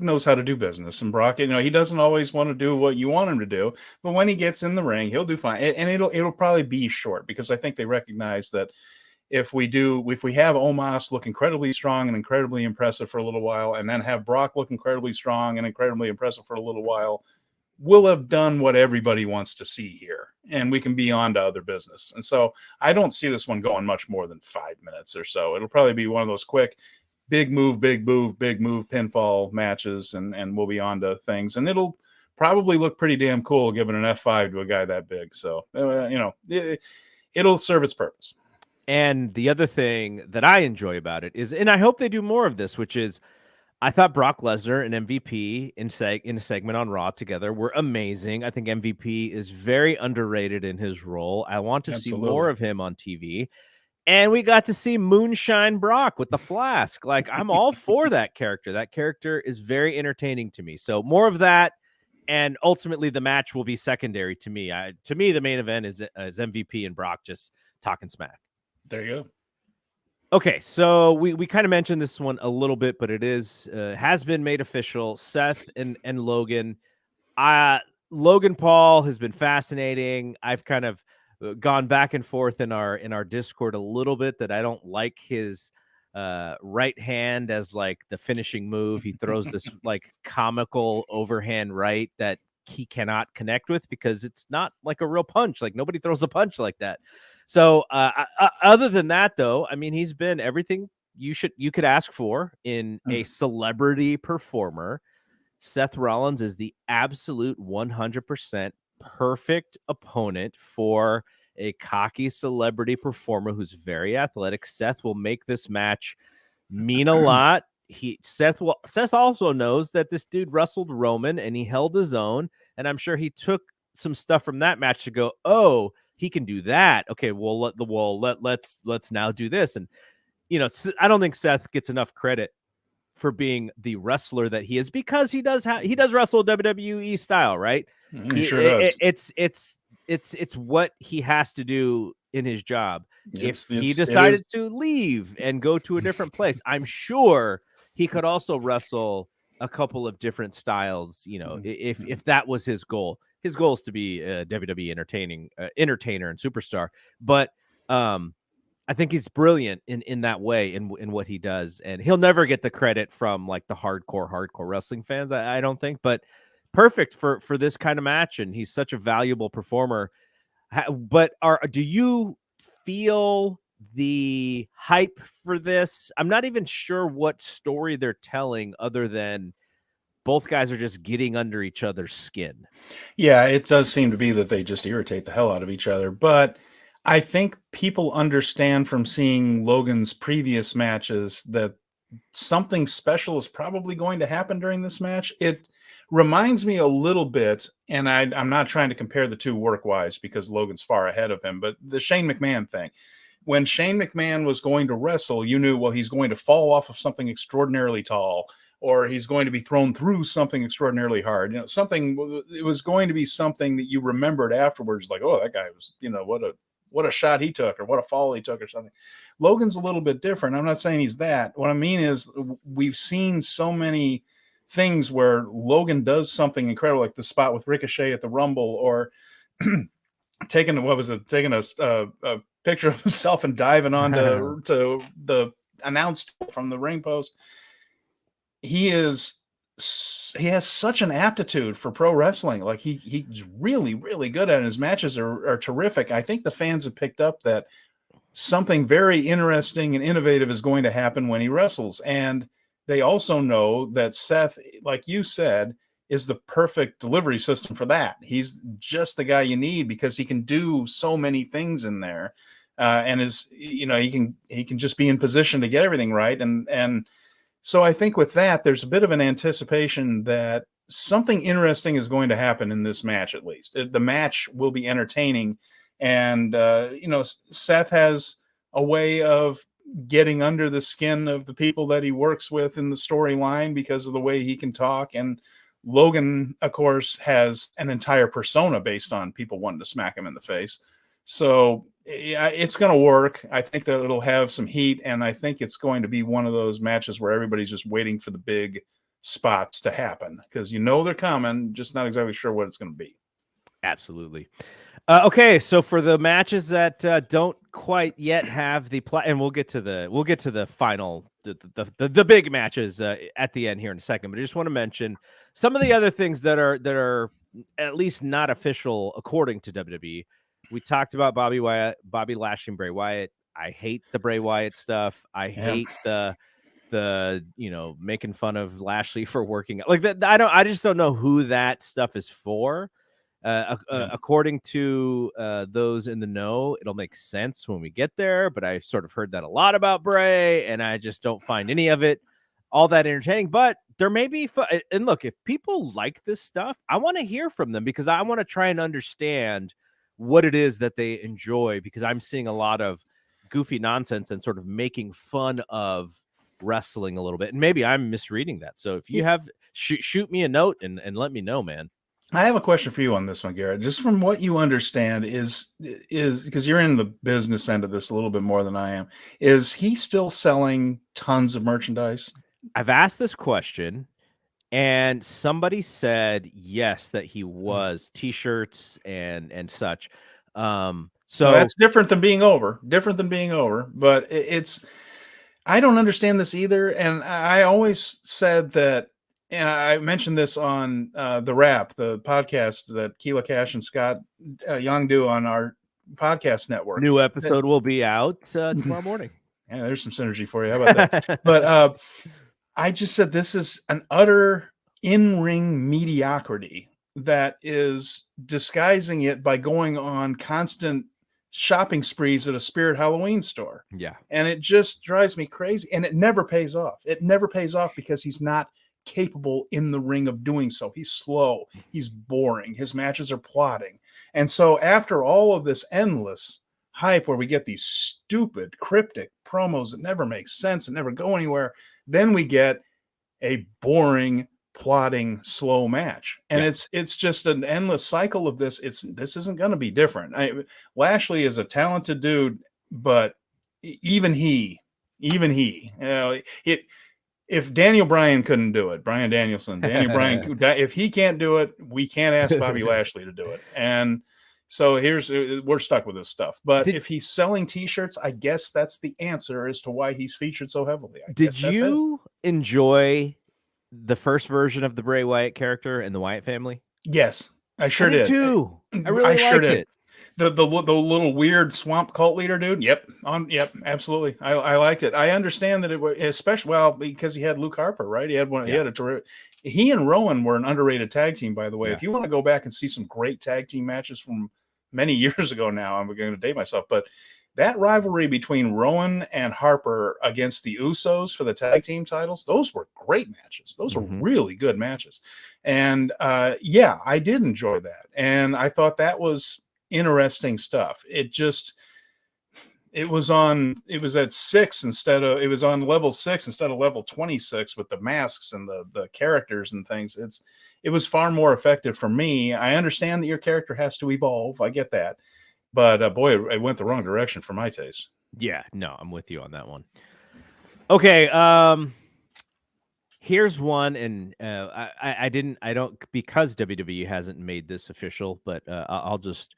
knows how to do business, and Brock, he doesn't always want to do what you want him to do, but when he gets in the ring, he'll do fine. And it'll probably be short, because I think they recognize that if we have Omos look incredibly strong and incredibly impressive for a little while, and then have Brock look incredibly strong and incredibly impressive for a little while, we'll have done what everybody wants to see here, and we can be on to other business. And so I don't see this one going much more than 5 minutes or so. It'll probably be one of those quick, big move, pinfall matches, and we'll be on to things. And it'll probably look pretty damn cool giving an F5 to a guy that big. So, it'll serve its purpose. And the other thing that I enjoy about it is, and I hope they do more of this, which is, I thought Brock Lesnar and MVP in a segment on Raw together were amazing. I think MVP is very underrated in his role. I want to see more Absolutely. of him on TV. And we got to see Moonshine Brock with the flask. Like, I'm all for that character. That character is very entertaining to me. So more of that, and ultimately the match will be secondary to me. To me, the main event is MVP and Brock just talking smack. There you go. Okay, so we kind of mentioned this one a little bit, but it is has been made official. Seth and Logan. Logan Paul has been fascinating. I've kind of gone back and forth in our Discord a little bit that I don't like his right hand as like the finishing move. He throws this like comical overhand right that he cannot connect with because it's not like a real punch. Like nobody throws a punch like that. So other than that, though, I mean, he's been everything you could ask for in a celebrity performer. Seth Rollins is the absolute 100% perfect opponent for a cocky celebrity performer who's very athletic. Seth will make this match mean a lot. Seth also knows that this dude wrestled Roman and he held his own, and I'm sure he took some stuff from that match to go, oh, he can do that. Okay, well, let's now do this. And I don't think Seth gets enough credit for being the wrestler that he is because he does wrestle WWE style, right? He sure does. It's what he has to do in his job. If he It decided to leave and go to a different place, I'm sure he could also wrestle a couple of different styles. If that was his goal. His goal is to be a WWE entertainer and superstar. But I think he's brilliant in that way in what he does, and he'll never get the credit from like the hardcore wrestling fans. I don't think, but perfect for this kind of match, and he's such a valuable performer. But do you feel the hype for this? I'm not even sure what story they're telling other than both guys are just getting under each other's skin. Yeah, it does seem to be that they just irritate the hell out of each other. But I think people understand from seeing Logan's previous matches that something special is probably going to happen during this match. It reminds me a little bit, and I'm not trying to compare the two work-wise because Logan's far ahead of him, but the Shane McMahon thing. When Shane McMahon was going to wrestle, you knew, well, he's going to fall off of something extraordinarily tall, or he's going to be thrown through something extraordinarily hard. It was going to be something that you remembered afterwards, like, oh, that guy was, what a shot he took, or what a fall he took, or something. Logan's a little bit different. I'm not saying he's that. What I mean is we've seen so many things where Logan does something incredible, like the spot with Ricochet at the Rumble, or taking a picture of himself and diving onto to the announced from the ring post. He has such an aptitude for pro wrestling. Like he's really, really good at it. His matches are terrific. I think the fans have picked up that something very interesting and innovative is going to happen when he wrestles. And they also know that Seth, like you said, is the perfect delivery system for that. He's just the guy you need because he can do so many things in there. And he can just be in position to get everything right. And so I think with that, there's a bit of an anticipation that something interesting is going to happen in this match. At least the match will be entertaining. And, Seth has a way of getting under the skin of the people that he works with in the storyline because of the way he can talk. And Logan, of course, has an entire persona based on people wanting to smack him in the face. So yeah, it's going to work. I think that it'll have some heat, and I think it's going to be one of those matches where everybody's just waiting for the big spots to happen because they're coming, just not exactly sure what it's going to be. Absolutely. Okay, so for the matches that don't quite yet have the and we'll get to the final the big matches at the end here in a second, but I just want to mention some of the other things that are at least not official according to WWE. We talked about Bobby Lashley, and Bray Wyatt. I hate the Bray Wyatt stuff. I hate the making fun of Lashley for working like that. I just don't know who that stuff is for. According to those in the know, it'll make sense when we get there, but I've sort of heard that a lot about Bray, and I just don't find any of it all that entertaining, but there may be and look, if people like this stuff, I want to hear from them because I want to try and understand what it is that they enjoy, because I'm seeing a lot of goofy nonsense and sort of making fun of wrestling a little bit, and maybe I'm misreading that. So if you have, shoot me a note and let me know, man. I have a question for you on this one, Garrett. Just from what you understand, is because you're in the business end of this a little bit more than I am, is he still selling tons of merchandise? I've asked this question, and somebody said yes, that he was T-shirts and such. So that's different than being over. But it's, I don't understand this either. And I always said that, and I mentioned this on the Wrap, the podcast that Keela Cash and Scott Young do on our podcast network. New episode will be out tomorrow morning. Yeah, there's some synergy for you. How about that? But I just said this is an utter in-ring mediocrity that is disguising it by going on constant shopping sprees at a Spirit Halloween store. Yeah. And it just drives me crazy. And it never pays off. It never pays off because he's not capable in the ring of doing so. He's slow. He's boring. His matches are plodding. And so after all of this endless hype where we get these stupid, cryptic promos that never make sense and never go anywhere, then we get a boring, plodding, slow match. And it's just an endless cycle of this. This isn't going to be different. Lashley is a talented dude, but even he, if Daniel Bryan couldn't do it, Bryan Danielson, Daniel Bryan, if he can't do it, we can't ask Bobby Lashley to do it. And so we're stuck with this stuff. But if he's selling T-shirts, I guess that's the answer as to why he's featured so heavily. Did you enjoy the first version of the Bray Wyatt character in the Wyatt family? Yes, I sure did too. I really liked it. The little weird swamp cult leader dude. Yep, absolutely. I liked it. I understand that it was especially because he had Luke Harper, right? He had one. Yeah. He had a terrific. He and Rowan were an underrated tag team, by the way. Yeah. If you want to go back and see some great tag team matches from many years ago now, I'm going to date myself, but that rivalry between Rowan and Harper against the Usos for the tag team titles, those were great matches. Those were really good matches. And I did enjoy that. And I thought that was interesting stuff. It was on level 6 instead of level 26 with the masks and the characters and things. It was far more effective for me. I understand that your character has to evolve. I get that. But boy, it went the wrong direction for my taste. Yeah, no, I'm with you on that one. Okay, here's one, and I don't, because WWE hasn't made this official, but I'll just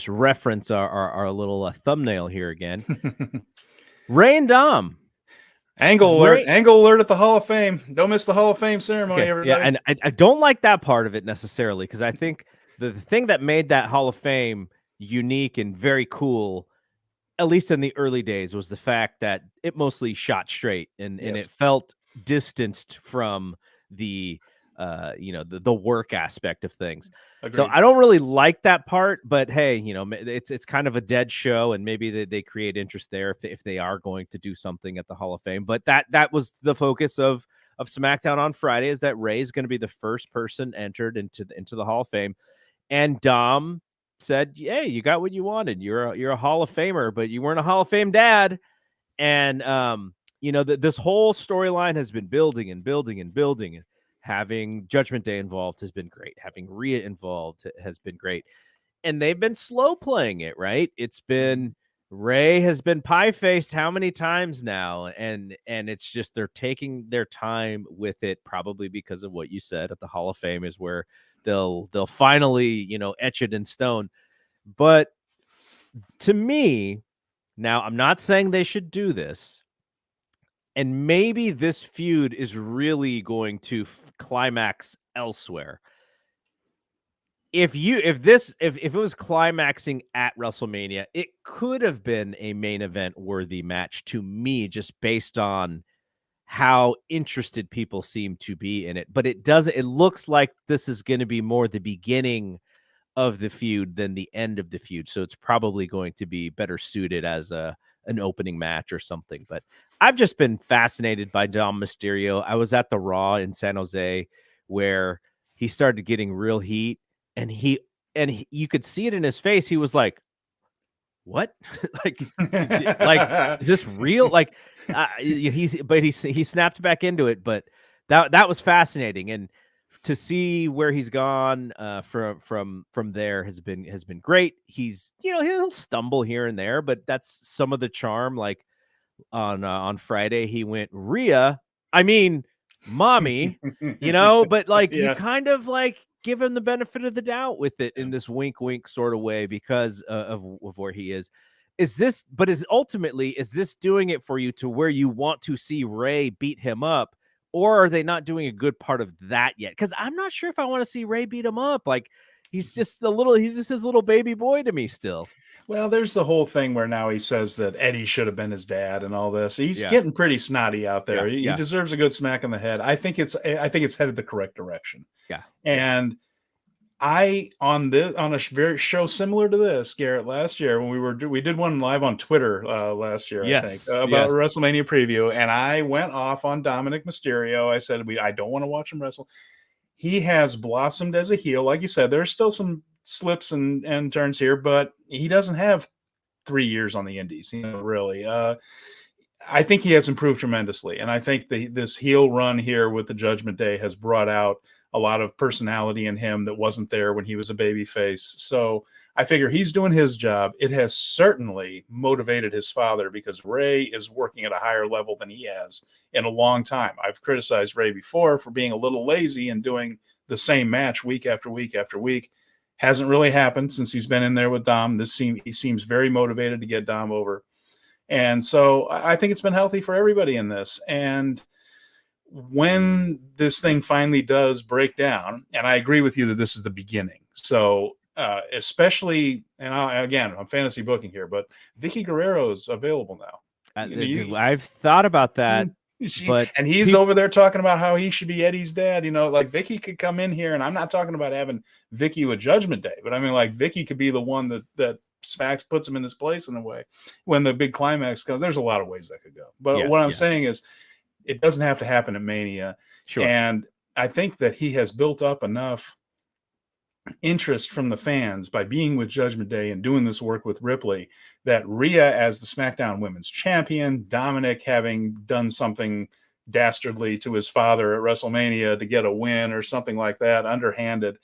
reference our little thumbnail here again. Ray and Dom. Angle alert at the Hall of Fame. Don't miss the Hall of Fame ceremony, everybody. Yeah, and I don't like that part of it necessarily, because I think the thing that made that Hall of Fame unique and very cool, at least in the early days, was the fact that it mostly shot straight and it felt distanced from the the work aspect of things. Agreed. So I don't really like that part, but hey, it's kind of a dead show, and maybe they create interest there if they are going to do something at the Hall of Fame. But that was the focus of SmackDown on Friday, is that Ray is going to be the first person entered into the Hall of Fame. And Dom said, "Hey, you got what you wanted. You're a Hall of Famer, but you weren't a Hall of Fame dad." And this whole storyline has been building and building and building. Having Judgment Day involved has been great. Having Rhea involved has been great. And they've been slow playing it, right? It's been, Ray has been pie-faced how many times now? And it's just, they're taking their time with it, probably because of what you said at the Hall of Fame is where they'll finally, etch it in stone. But to me, now I'm not saying they should do this, and maybe this feud is really going to climax elsewhere. If it was climaxing at WrestleMania, it could have been a main event worthy match to me, just based on how interested people seem to be in it. But it doesn't. It looks like this is going to be more the beginning of the feud than the end of the feud. So it's probably going to be better suited as a an opening match or something. But I've just been fascinated by Dom Mysterio. I was at the Raw in San Jose where he started getting real heat, and you could see it in his face. He was like, what? like, is this real? Like, he snapped back into it, but that was fascinating. And to see where he's gone from there has been great. He'll stumble here and there, but that's some of the charm. Like on Friday, he went Rhea. I mean, mommy, but like you kind of like give him the benefit of the doubt with it in this wink wink sort of way because of where he is. Is this doing it for you to where you want to see Ray beat him up, or are they not doing a good part of that yet? Because I'm not sure if I want to see Ray beat him up. Like he's just his little baby boy to me still. Well, there's the whole thing where now he says that Eddie should have been his dad and all this. He's getting pretty snotty out there. He deserves a good smack on the head. I think it's headed the correct direction. Yeah. And on a very show similar to this, Garrett, last year when we did one live on Twitter last year, I think, about WrestleMania preview, and I went off on Dominic Mysterio. I said I don't want to watch him wrestle. He has blossomed as a heel, like you said. There's still some slips and turns here, but he doesn't have 3 years on the indies, really. I think he has improved tremendously, and I think this heel run here with the Judgment Day has brought out a lot of personality in him that wasn't there when he was a babyface. So I figure he's doing his job. It has certainly motivated his father because Ray is working at a higher level than he has in a long time. I've criticized Ray before for being a little lazy and doing the same match week after week after week. Hasn't really happened since he's been in there with Dom. He seems very motivated to get Dom over. And so I think it's been healthy for everybody in this. And when this thing finally does break down, and I agree with you that this is the beginning. So especially, and I'm fantasy booking here, but Vicky Guerrero is available now. I've thought about that. And he's over there talking about how he should be Eddie's dad. Like Vicky could come in here, and I'm not talking about having Vicky with Judgment Day, but I mean, like Vicky could be the one that Spax puts him in his place in a way. When the big climax comes, there's a lot of ways that could go. But what I'm saying is, it doesn't have to happen at Mania. Sure. And I think that he has built up enough interest from the fans by being with Judgment Day and doing this work with Ripley that Rhea as the SmackDown Women's Champion, Dominic having done something dastardly to his father at WrestleMania to get a win or something like that, underhanded.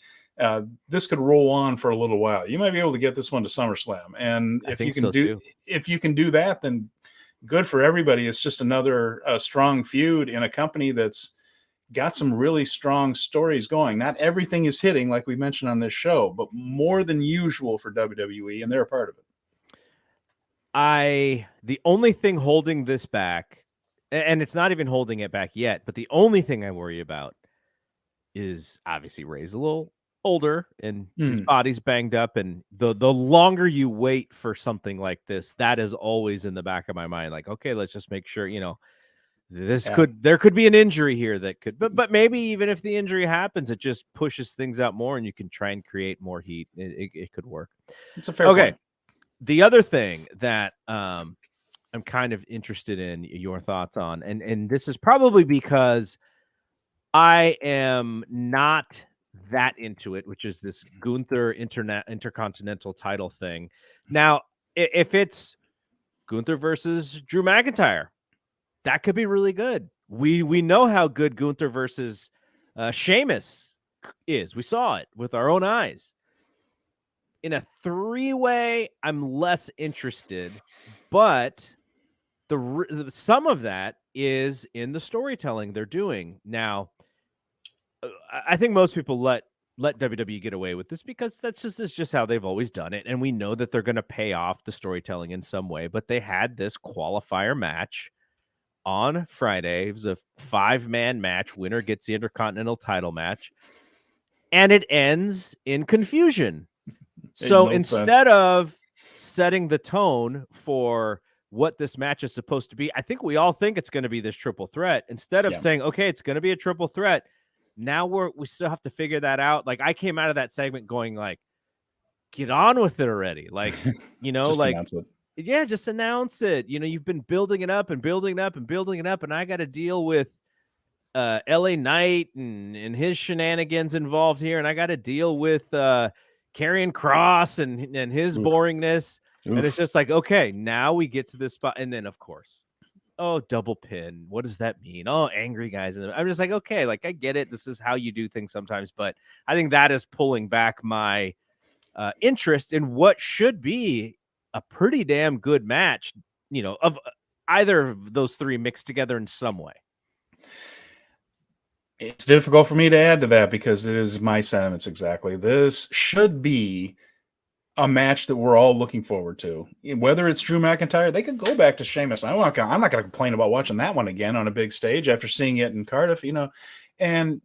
This could roll on for a little while. You might be able to get this one to SummerSlam. And if you can do that, then good for everybody. It's just another strong feud in a company that's got some really strong stories going. Not everything is hitting, like we mentioned on this show, but more than usual for WWE, and they're a part of it. The only thing holding this back, and it's not even holding it back yet, but the only thing I worry about is obviously Ray's a little older and his body's banged up, and the longer you wait for something like this, that is always in the back of my mind. Like, okay, let's just make sure, there could be an injury here that could, but maybe even if the injury happens, it just pushes things out more and you can try and create more heat. It could work. It's a fair point. The other thing that I'm kind of interested in your thoughts on, and this is probably because I am not that into it, which is this Gunther intercontinental title thing. Now, if it's Gunther versus Drew McIntyre, that could be really good. We know how good Gunther versus Sheamus is. We saw it with our own eyes. In a 3-way, I'm less interested, but some of that is in the storytelling they're doing. Now, I think most people let WWE get away with this because that's just how they've always done it, and we know that they're going to pay off the storytelling in some way. But they had this qualifier match on Friday. It was a 5-man match. Winner gets the Intercontinental title match, and it ends in confusion. So instead of setting the tone for what this match is supposed to be, I think we all think it's going to be this triple threat. Instead of saying, okay, it's going to be a triple threat, now we still have to figure that out. Like, I came out of that segment going like, get on with it already. Like, Yeah, just announce it. You've been building it up and building it up and building it up, and I got to deal with LA Knight and his shenanigans involved here, and I got to deal with Karrion Kross and his Oof. boringness. And it's Oof. just like, okay, now we get to this spot, and then of course, oh, double pin. What does that mean? Oh, angry guys. And I'm just like, okay, like I get it. This is how you do things sometimes, but I think that is pulling back my interest in what should be a pretty damn good match, of either of those three mixed together in some way. It's difficult for me to add to that because it is my sentiments exactly. This should be a match that we're all looking forward to. Whether it's Drew McIntyre, they could go back to Sheamus. I'm not going to complain about watching that one again on a big stage after seeing it in Cardiff,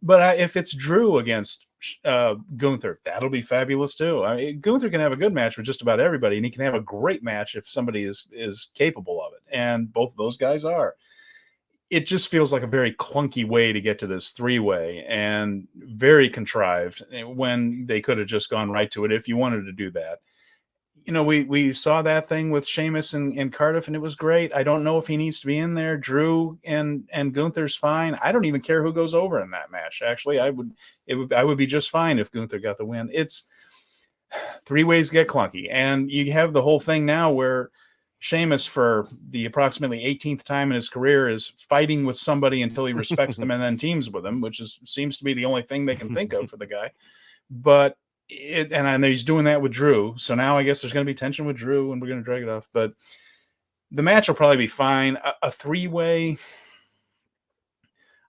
But if it's Drew against Gunther, that'll be fabulous too. Gunther can have a good match with just about everybody, and he can have a great match if somebody is capable of it. And both of those guys are. It just feels like a very clunky way to get to this three-way and very contrived when they could have just gone right to it if you wanted to do that. We saw that thing with Sheamus and Cardiff, and it was great. I don't know if he needs to be in there. Drew and Gunther's fine. I don't even care who goes over in that match. Actually, I would be just fine if Gunther got the win. It's three ways get clunky, and you have the whole thing now where Sheamus, for the approximately 18th time in his career, is fighting with somebody until he respects them and then teams with them, which seems to be the only thing they can think of for the guy. But he's doing that with Drew. So now I guess there's going to be tension with Drew, and we're going to drag it off. But the match will probably be fine. A three-way,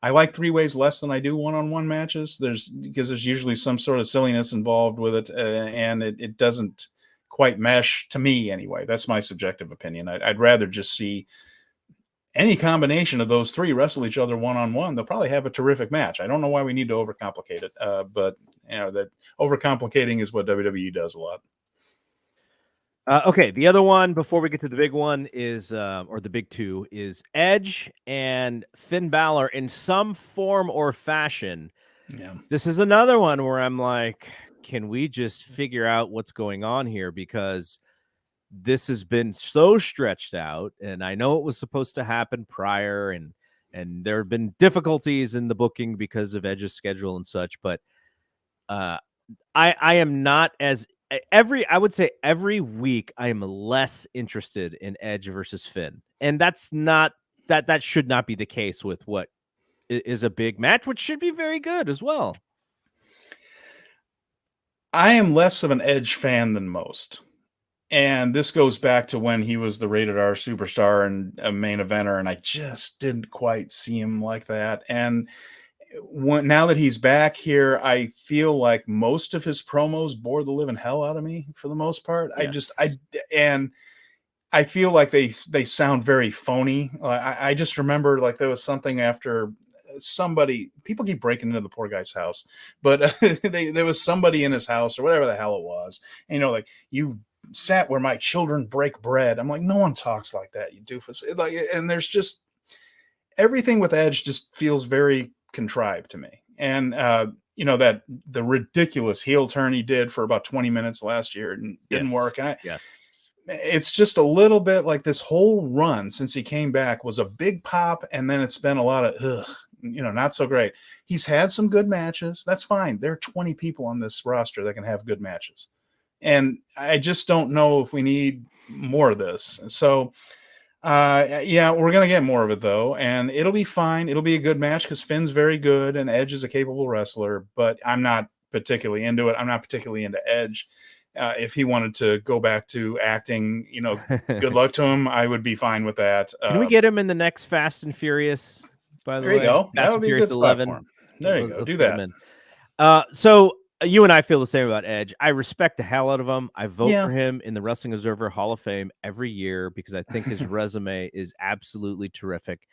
I like three ways less than I do one-on-one matches. Because there's usually some sort of silliness involved with it, and it doesn't quite mesh to me anyway. That's my subjective opinion. I'd rather just see any combination of those three wrestle each other one-on-one. They'll probably have a terrific match. I don't know why we need to overcomplicate it, but that overcomplicating is what WWE does a lot. Okay, the other one before we get to the big one is, or the big two, is Edge and Finn Balor in some form or fashion. Yeah, this is another one where I'm like, can we just figure out what's going on here? Because this has been so stretched out, and I know it was supposed to happen prior, and there have been difficulties in the booking because of Edge's schedule and such. But I am not as I would say every week I am less interested in Edge versus Finn, and that's not that should not be the case with what is a big match, which should be very good as well. I am less of an Edge fan than most. And this goes back to when he was the rated R superstar and a main eventer, and I just didn't quite see him like that. And now that he's back here, I feel like most of his promos bore the living hell out of me for the most part. Yes. I feel like they sound very phony. I just remember like there was something after people keep breaking into the poor guy's house, but there was somebody in his house or whatever the hell it was. And, like, you sat where my children break bread. I'm like, no one talks like that, you doofus. And there's just everything with Edge just feels very contrived to me. And that the ridiculous heel turn he did for about 20 minutes last year and didn't work. And it's just a little bit like this whole run since he came back was a big pop, and then it's been a lot of not so great. He's had some good matches. That's fine. There are 20 people on this roster that can have good matches. And I just don't know if we need more of this. So, we're going to get more of it, though. And it'll be fine. It'll be a good match because Finn's very good and Edge is a capable wrestler. But I'm not particularly into it. I'm not particularly into Edge. If he wanted to go back to acting, good luck to him. I would be fine with that. Can we get him in the next Fast and Furious? By the way, there you go. Fast and Furious 11. There you go. Do that. So you and I feel the same about Edge. I respect the hell out of him. I vote for him in the Wrestling Observer Hall of Fame every year because I think his resume is absolutely terrific.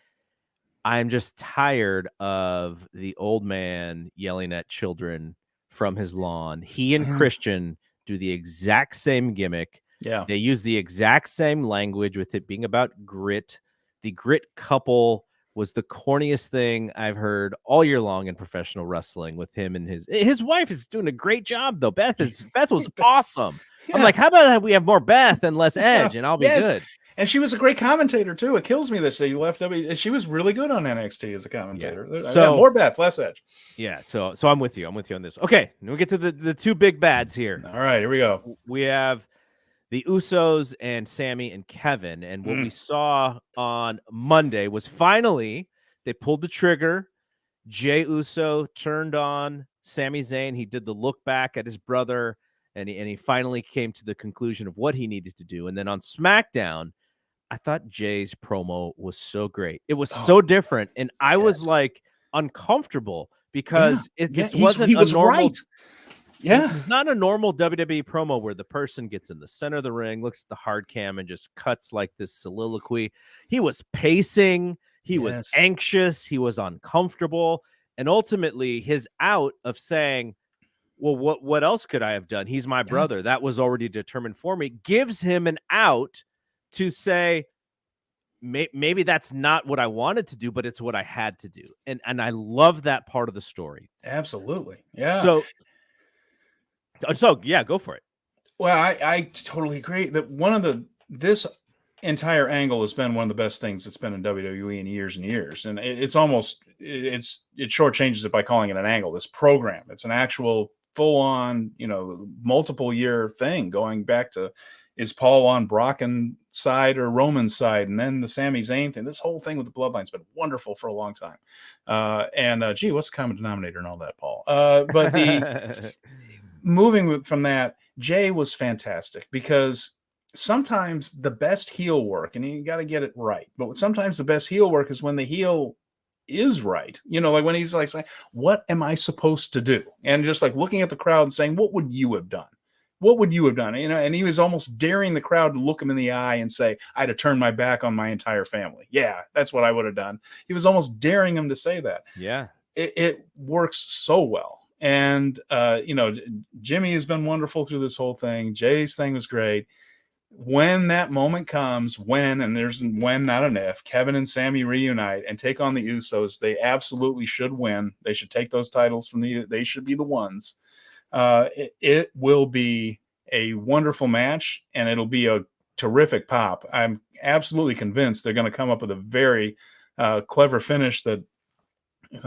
I'm just tired of the old man yelling at children from his lawn. He and Christian do the exact same gimmick. Yeah. They use the exact same language with it being about grit. The grit couple was the corniest thing I've heard all year long in professional wrestling with him and his wife is doing a great job though. Beth was awesome. I'm like, how about we have more Beth and less Yeah. Edge, and I'll be Yes. good. And she was a great commentator too. It kills me that she left She was really good on NXT as a commentator. Yeah. So more Beth, less Edge. Yeah. So I'm with you. I'm with you on this. Okay. Now we get to the two big bads here. All right, here we go. We have the Usos and Sammy and Kevin. And what we saw on Monday was finally they pulled the trigger. Jey Uso turned on Sami Zayn. He did the look back at his brother, and he finally came to the conclusion of what he needed to do. And then on SmackDown, I thought Jay's promo was so great. It was so different, and I was like uncomfortable because this wasn't he was a normal. Right. Yeah, it's not a normal WWE promo where the person gets in the center of the ring, looks at the hard cam, and just cuts like this soliloquy. He was pacing. He was anxious. He was uncomfortable. And ultimately, his out of saying, well, what else could I have done? He's my brother. That was already determined for me. Gives him an out to say, maybe that's not what I wanted to do, but it's what I had to do. And I love that part of the story. Absolutely. Yeah. So yeah, go for it. Well, I totally agree that this entire angle has been one of the best things that's been in WWE in years and years. And it shortchanges it by calling it an angle. This program, it's an actual full on, multiple year thing going back to, is Paul on Brock's side or Roman's side? And then the Sami Zayn thing. This whole thing with the bloodline's been wonderful for a long time. Gee, what's the common denominator and all that, Paul? But the moving from that, Jey was fantastic because sometimes the best heel work, and you got to get it right, but sometimes the best heel work is when the heel is right. Like when he's like saying, what am I supposed to do? And just like looking at the crowd and saying, what would you have done? What would you have done? And he was almost daring the crowd to look him in the eye and say, I'd have turned my back on my entire family. Yeah, that's what I would have done. He was almost daring him to say that. Yeah. It works so well. And, Jimmy has been wonderful through this whole thing. Jay's thing was great. When that moment comes, and there's when, not an if, Kevin and Sammy reunite and take on the Usos, they absolutely should win. They should take those titles they should be the ones. It will be a wonderful match, and it'll be a terrific pop. I'm absolutely convinced they're going to come up with a very clever finish that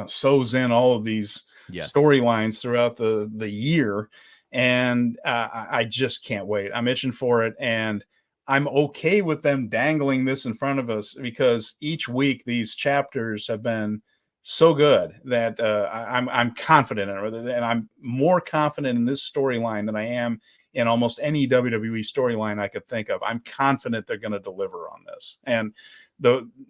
sews in all of these storylines throughout the year. And I just can't wait. I'm itching for it. And I'm okay with them dangling this in front of us because each week these chapters have been so good that I'm confident in it. And I'm more confident in this storyline than I am in almost any WWE storyline I could think of. I'm confident they're going to deliver on this. And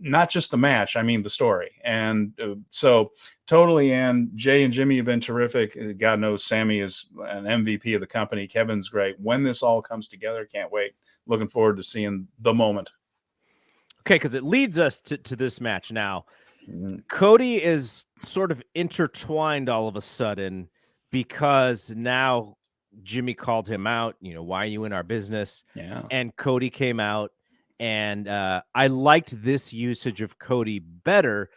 not just the match, I mean the story. And so totally. And Jay and Jimmy have been terrific. God knows Sammy is an MVP of the company. Kevin's great. When this all comes together, can't wait. Looking forward to seeing the moment. Okay, because it leads us to this match now. Cody is sort of intertwined all of a sudden because now Jimmy called him out. Why are you in our business? Yeah. And Cody came out, and I liked this usage of Cody better.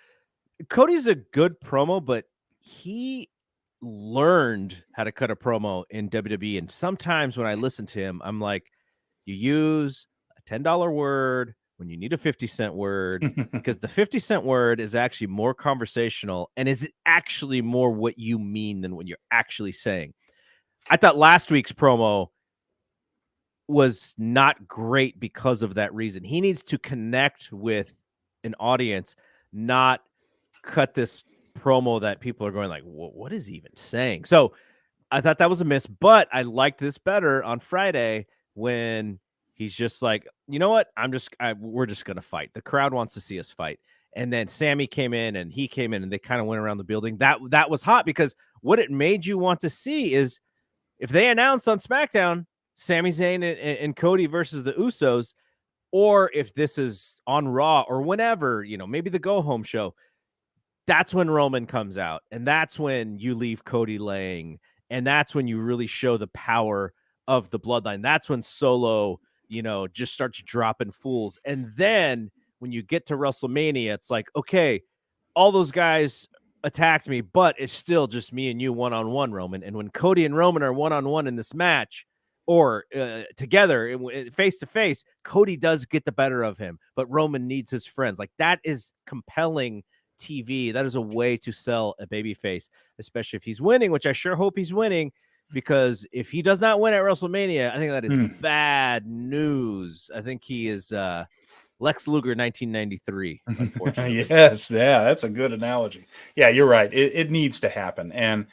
Cody's a good promo, but he learned how to cut a promo in WWE. And sometimes when I listen to him, I'm like, you use a $10 word when you need a 50-cent word, because the 50-cent word is actually more conversational and is actually more what you mean than what you're actually saying. I thought last week's promo was not great because of that reason. He needs to connect with an audience, not cut this promo that people are going like, what is he even saying? So I thought that was a miss, but I liked this better on Friday when he's just like, you know what? We're just going to fight. The crowd wants to see us fight. And then Sammy came in and he came in and they kind of went around the building. That was hot because what it made you want to see is if they announced on SmackDown, Sami Zayn and Cody versus the Usos, or if this is on Raw or whenever, maybe the go home show, that's when Roman comes out. And that's when you leave Cody laying. And that's when you really show the power of the bloodline. That's when Solo, just starts dropping fools. And then when you get to WrestleMania, it's like, okay, all those guys attacked me, but it's still just me and you one-on-one, Roman. And when Cody and Roman are one-on-one in this match, or together face to face, Cody does get the better of him, but Roman needs his friends. Like, that is compelling TV. That is a way to sell a babyface, especially if he's winning, which I sure hope he's winning, because if he does not win at WrestleMania, I think that is bad news. I think he is Lex Luger 1993, unfortunately. Yes, yeah, that's a good analogy. Yeah, you're right. It needs to happen, and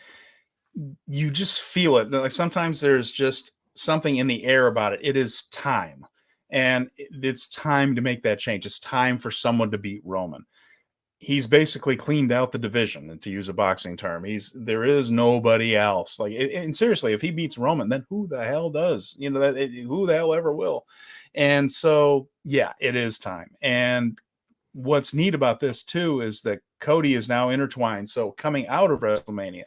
you just feel it. Like, sometimes there's just something in the air about it. It is time, and it's time to make that change. It's time for someone to beat Roman. He's basically cleaned out the division, and to use a boxing term, there is nobody else. Like, and seriously, if he beats Roman, then who the hell does? Who the hell ever will? And so, yeah, it is time. And what's neat about this too is that Cody is now intertwined. So coming out of WrestleMania,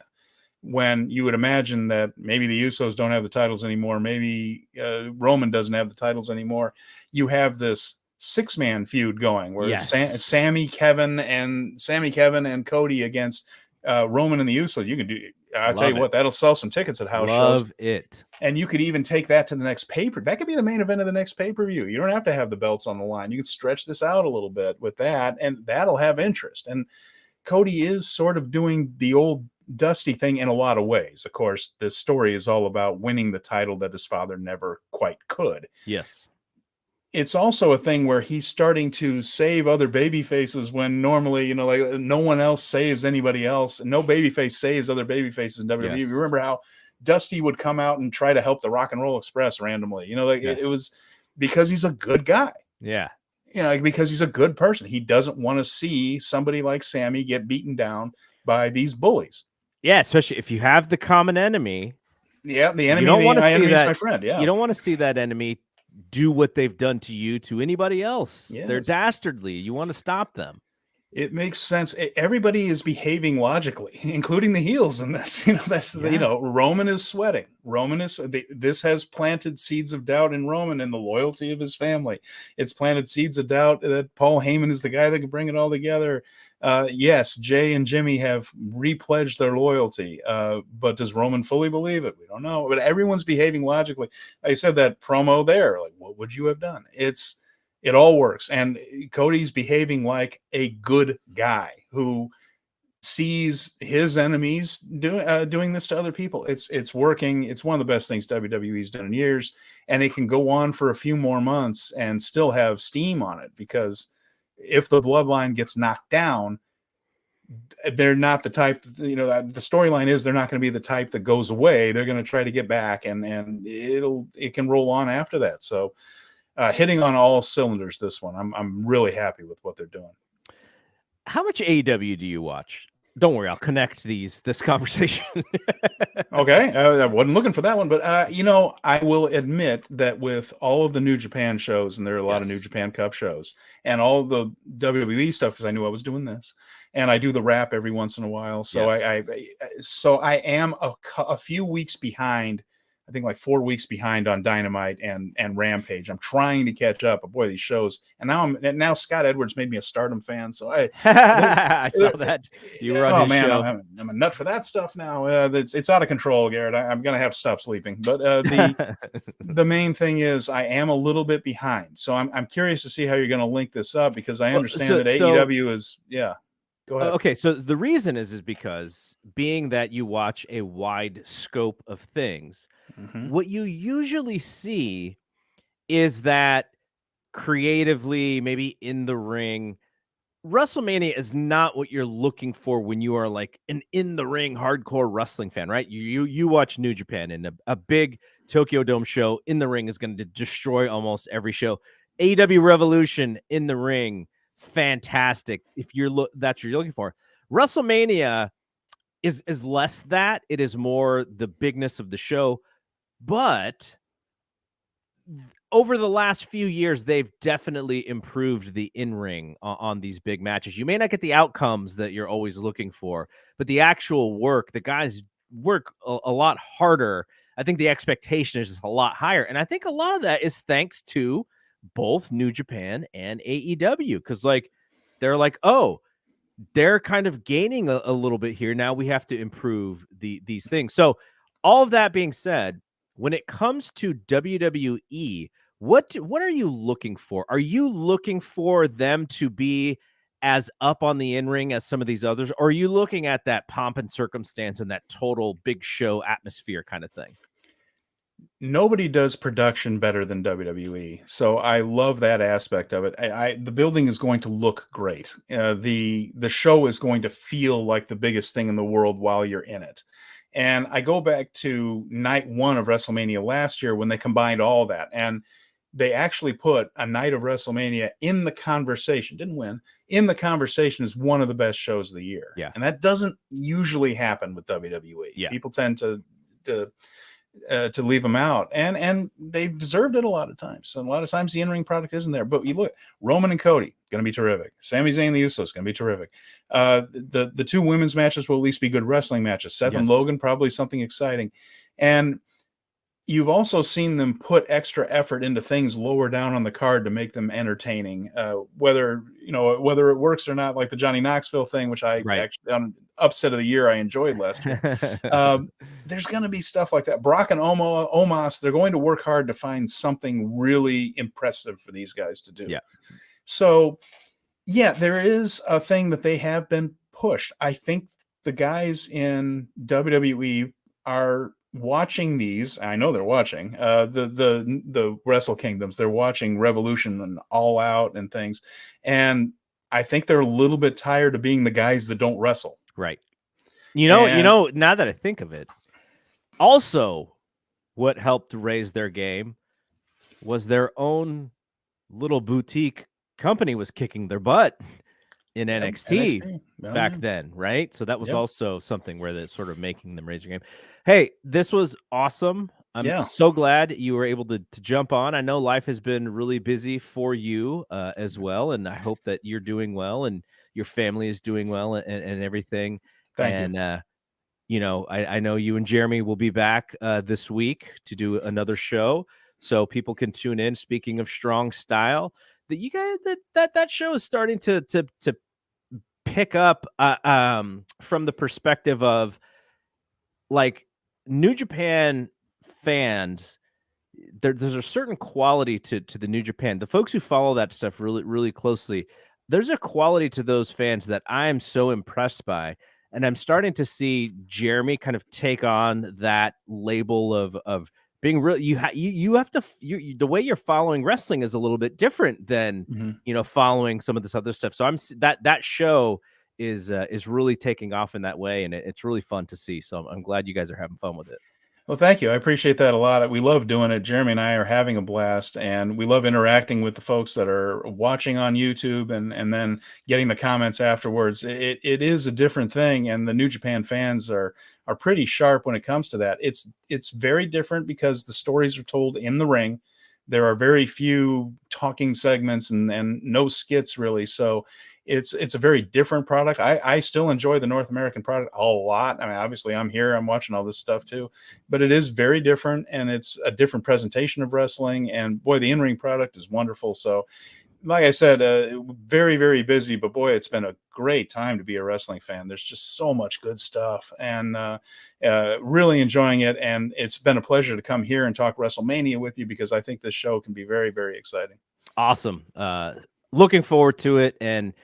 when you would imagine that maybe the Usos don't have the titles anymore, maybe Roman doesn't have the titles anymore, you have this 6-man feud going where it's Sammy, Kevin, and Cody against Roman and the Usos. You can do. I'll tell you what, that'll sell some tickets at house shows. Love it. And you could even take that to the next pay-per-view. That could be the main event of the next pay-per-view. You don't have to have the belts on the line. You can stretch this out a little bit with that, and that'll have interest. And Cody is sort of doing the old Dusty thing in a lot of ways. Of course, this story is all about winning the title that his father never quite could. Yes. It's also a thing where he's starting to save other baby faces when normally, like, no one else saves anybody else. And no babyface saves other baby faces in WWE. Yes. You remember how Dusty would come out and try to help the Rock and Roll Express randomly. It was because he's a good guy. Yeah. Because he's a good person. He doesn't want to see somebody like Sammy get beaten down by these bullies. Yeah, especially if you have the common enemy. Yeah, the enemy. You don't want to see that, my friend. Yeah, you don't want to see that enemy do what they've done to you to anybody else. Yes. They're dastardly. You want to stop them. It makes sense. Everybody is behaving logically, including the heels in this. Roman is sweating. This has planted seeds of doubt in Roman and the loyalty of his family. It's planted seeds of doubt that Paul Heyman is the guy that can bring it all together. Yes, Jay and Jimmy have repledged their loyalty, but does Roman fully believe it? We don't know. But everyone's behaving logically. I said that promo there. Like, what would you have done? It all works. And Cody's behaving like a good guy who sees his enemies doing this to other people. It's working. It's one of the best things WWE's done in years, and it can go on for a few more months and still have steam on it, because if the bloodline gets knocked down, they're not the type, the storyline is they're not going to be the type that goes away. They're going to try to get back, and it can roll on after that. So hitting on all cylinders, this one. I'm really happy with what they're doing. How much AEW do you watch? Don't worry, I'll connect this conversation. Okay, I wasn't looking for that one, but I will admit that with all of the New Japan shows, and there are a lot of New Japan Cup shows, and all the WWE stuff, because I knew I was doing this, and I do the wrap every once in a while, so I am a few weeks behind. I think like 4 weeks behind on Dynamite and Rampage. I'm trying to catch up. But boy, these shows. And now Scott Edwards made me a Stardom fan. So I saw that. You were on his show. I'm a nut for that stuff now. It's out of control, Garrett. I'm going to have to stop sleeping. But the main thing is I am a little bit behind. So I'm curious to see how you're going to link this up, because I understand that AEW is, Go ahead. Okay, so the reason is because being that you watch a wide scope of things, what you usually see is that creatively, maybe in the ring, WrestleMania is not what you're looking for when you are like an in the ring hardcore wrestling fan, right? You watch New Japan, and a big Tokyo Dome show in the ring is going to destroy almost every show. AEW Revolution in the ring, fantastic. If that's what you're looking for. WrestleMania is less that. It is more the bigness of the show. But over the last few years, they've definitely improved the in-ring on these big matches. You may not get the outcomes that you're always looking for, but the actual work, the guys work a lot harder. I think the expectation is just a lot higher. And I think a lot of that is thanks to both New Japan and AEW, because they're like, oh, they're kind of gaining a little bit here. Now we have to improve these things. So all of that being said, when it comes to WWE, what are you looking for? Are you looking for them to be as up on the in-ring as some of these others, or are you looking at that pomp and circumstance and that total big show atmosphere kind of thing? Nobody does production better than WWE, so I love that aspect of it. The building is going to look great. The show is going to feel like the biggest thing in the world while you're in it. And I go back to night one of WrestleMania last year when they combined all that, and they actually put a night of WrestleMania in the conversation. Didn't win, in the conversation as one of the best shows of the year. Yeah. And that doesn't usually happen with WWE. Yeah. People tend to leave them out, and they've deserved it a lot of times. And a lot of times the in-ring product isn't there. But you look, Roman and Cody going to be terrific. Sami Zayn and the Usos going to be terrific. The two women's matches will at least be good wrestling matches. Seth and Logan, probably something exciting. And you've also seen them put extra effort into things lower down on the card to make them entertaining, whether it works or not, like the Johnny Knoxville thing, which I actually, on upset of the year, I enjoyed last year. There's going to be stuff like that. Brock and Omos, they're going to work hard to find something really impressive for these guys to do. Yeah. So, yeah, there is a thing that they have been pushed. I think the guys in WWE are watching these. I know they're watching the Wrestle Kingdoms. They're watching Revolution and All Out and things, and I think they're a little bit tired of being the guys that don't wrestle. Right. You know, now that I think of it, also what helped raise their game was their own little boutique company was kicking their butt in NXT back then, right? So that was also something where they're sort of making them raise their game. Hey, this was awesome. I'm so glad you were able to jump on. I know life has been really busy for you as well, and I hope that you're doing well and your family is doing well and everything. Thank you. I know you and Jeremy will be back this week to do another show, so people can tune in. Speaking of strong style, that you guys that show is starting to pick up from the perspective of like New Japan fans. There's a certain quality to the New Japan. The folks who follow that stuff really, really closely, there's a quality to those fans that I'm so impressed by. And I'm starting to see Jeremy kind of take on that label of being real. You have to the way you're following wrestling is a little bit different than following some of this other stuff. So that show is really taking off in that way, and it's really fun to see. So I'm glad you guys are having fun with it. Well, thank you. I appreciate that a lot. We love doing it. Jeremy and I are having a blast, and we love interacting with the folks that are watching on YouTube and then getting the comments afterwards. It is a different thing, and the New Japan fans are pretty sharp when it comes to that. It's very different because the stories are told in the ring. There are very few talking segments and no skits really. So it's a very different product. I still enjoy the North American product a lot. I mean, obviously I'm here, I'm watching all this stuff too, but it is very different, and it's a different presentation of wrestling, and boy, the in-ring product is wonderful. So like I said, very, very busy, but boy, it's been a great time to be a wrestling fan. There's just so much good stuff, and really enjoying it. And it's been a pleasure to come here and talk WrestleMania with you, because I think this show can be very, very exciting. Awesome. Looking forward to it. And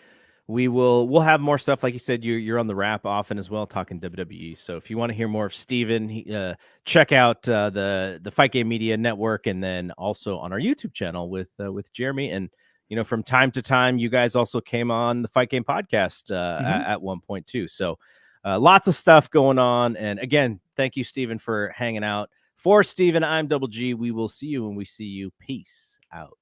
we'll have more stuff. Like you said, you're on the wrap often as well, talking WWE. So if you want to hear more of Steven, check out the Fight Game Media Network, and then also on our YouTube channel with Jeremy. And from time to time, you guys also came on the Fight Game podcast at one point too. So lots of stuff going on. And again, thank you, Steven, for hanging out. For Steven, I'm Double G. We will see you when we see you. Peace out.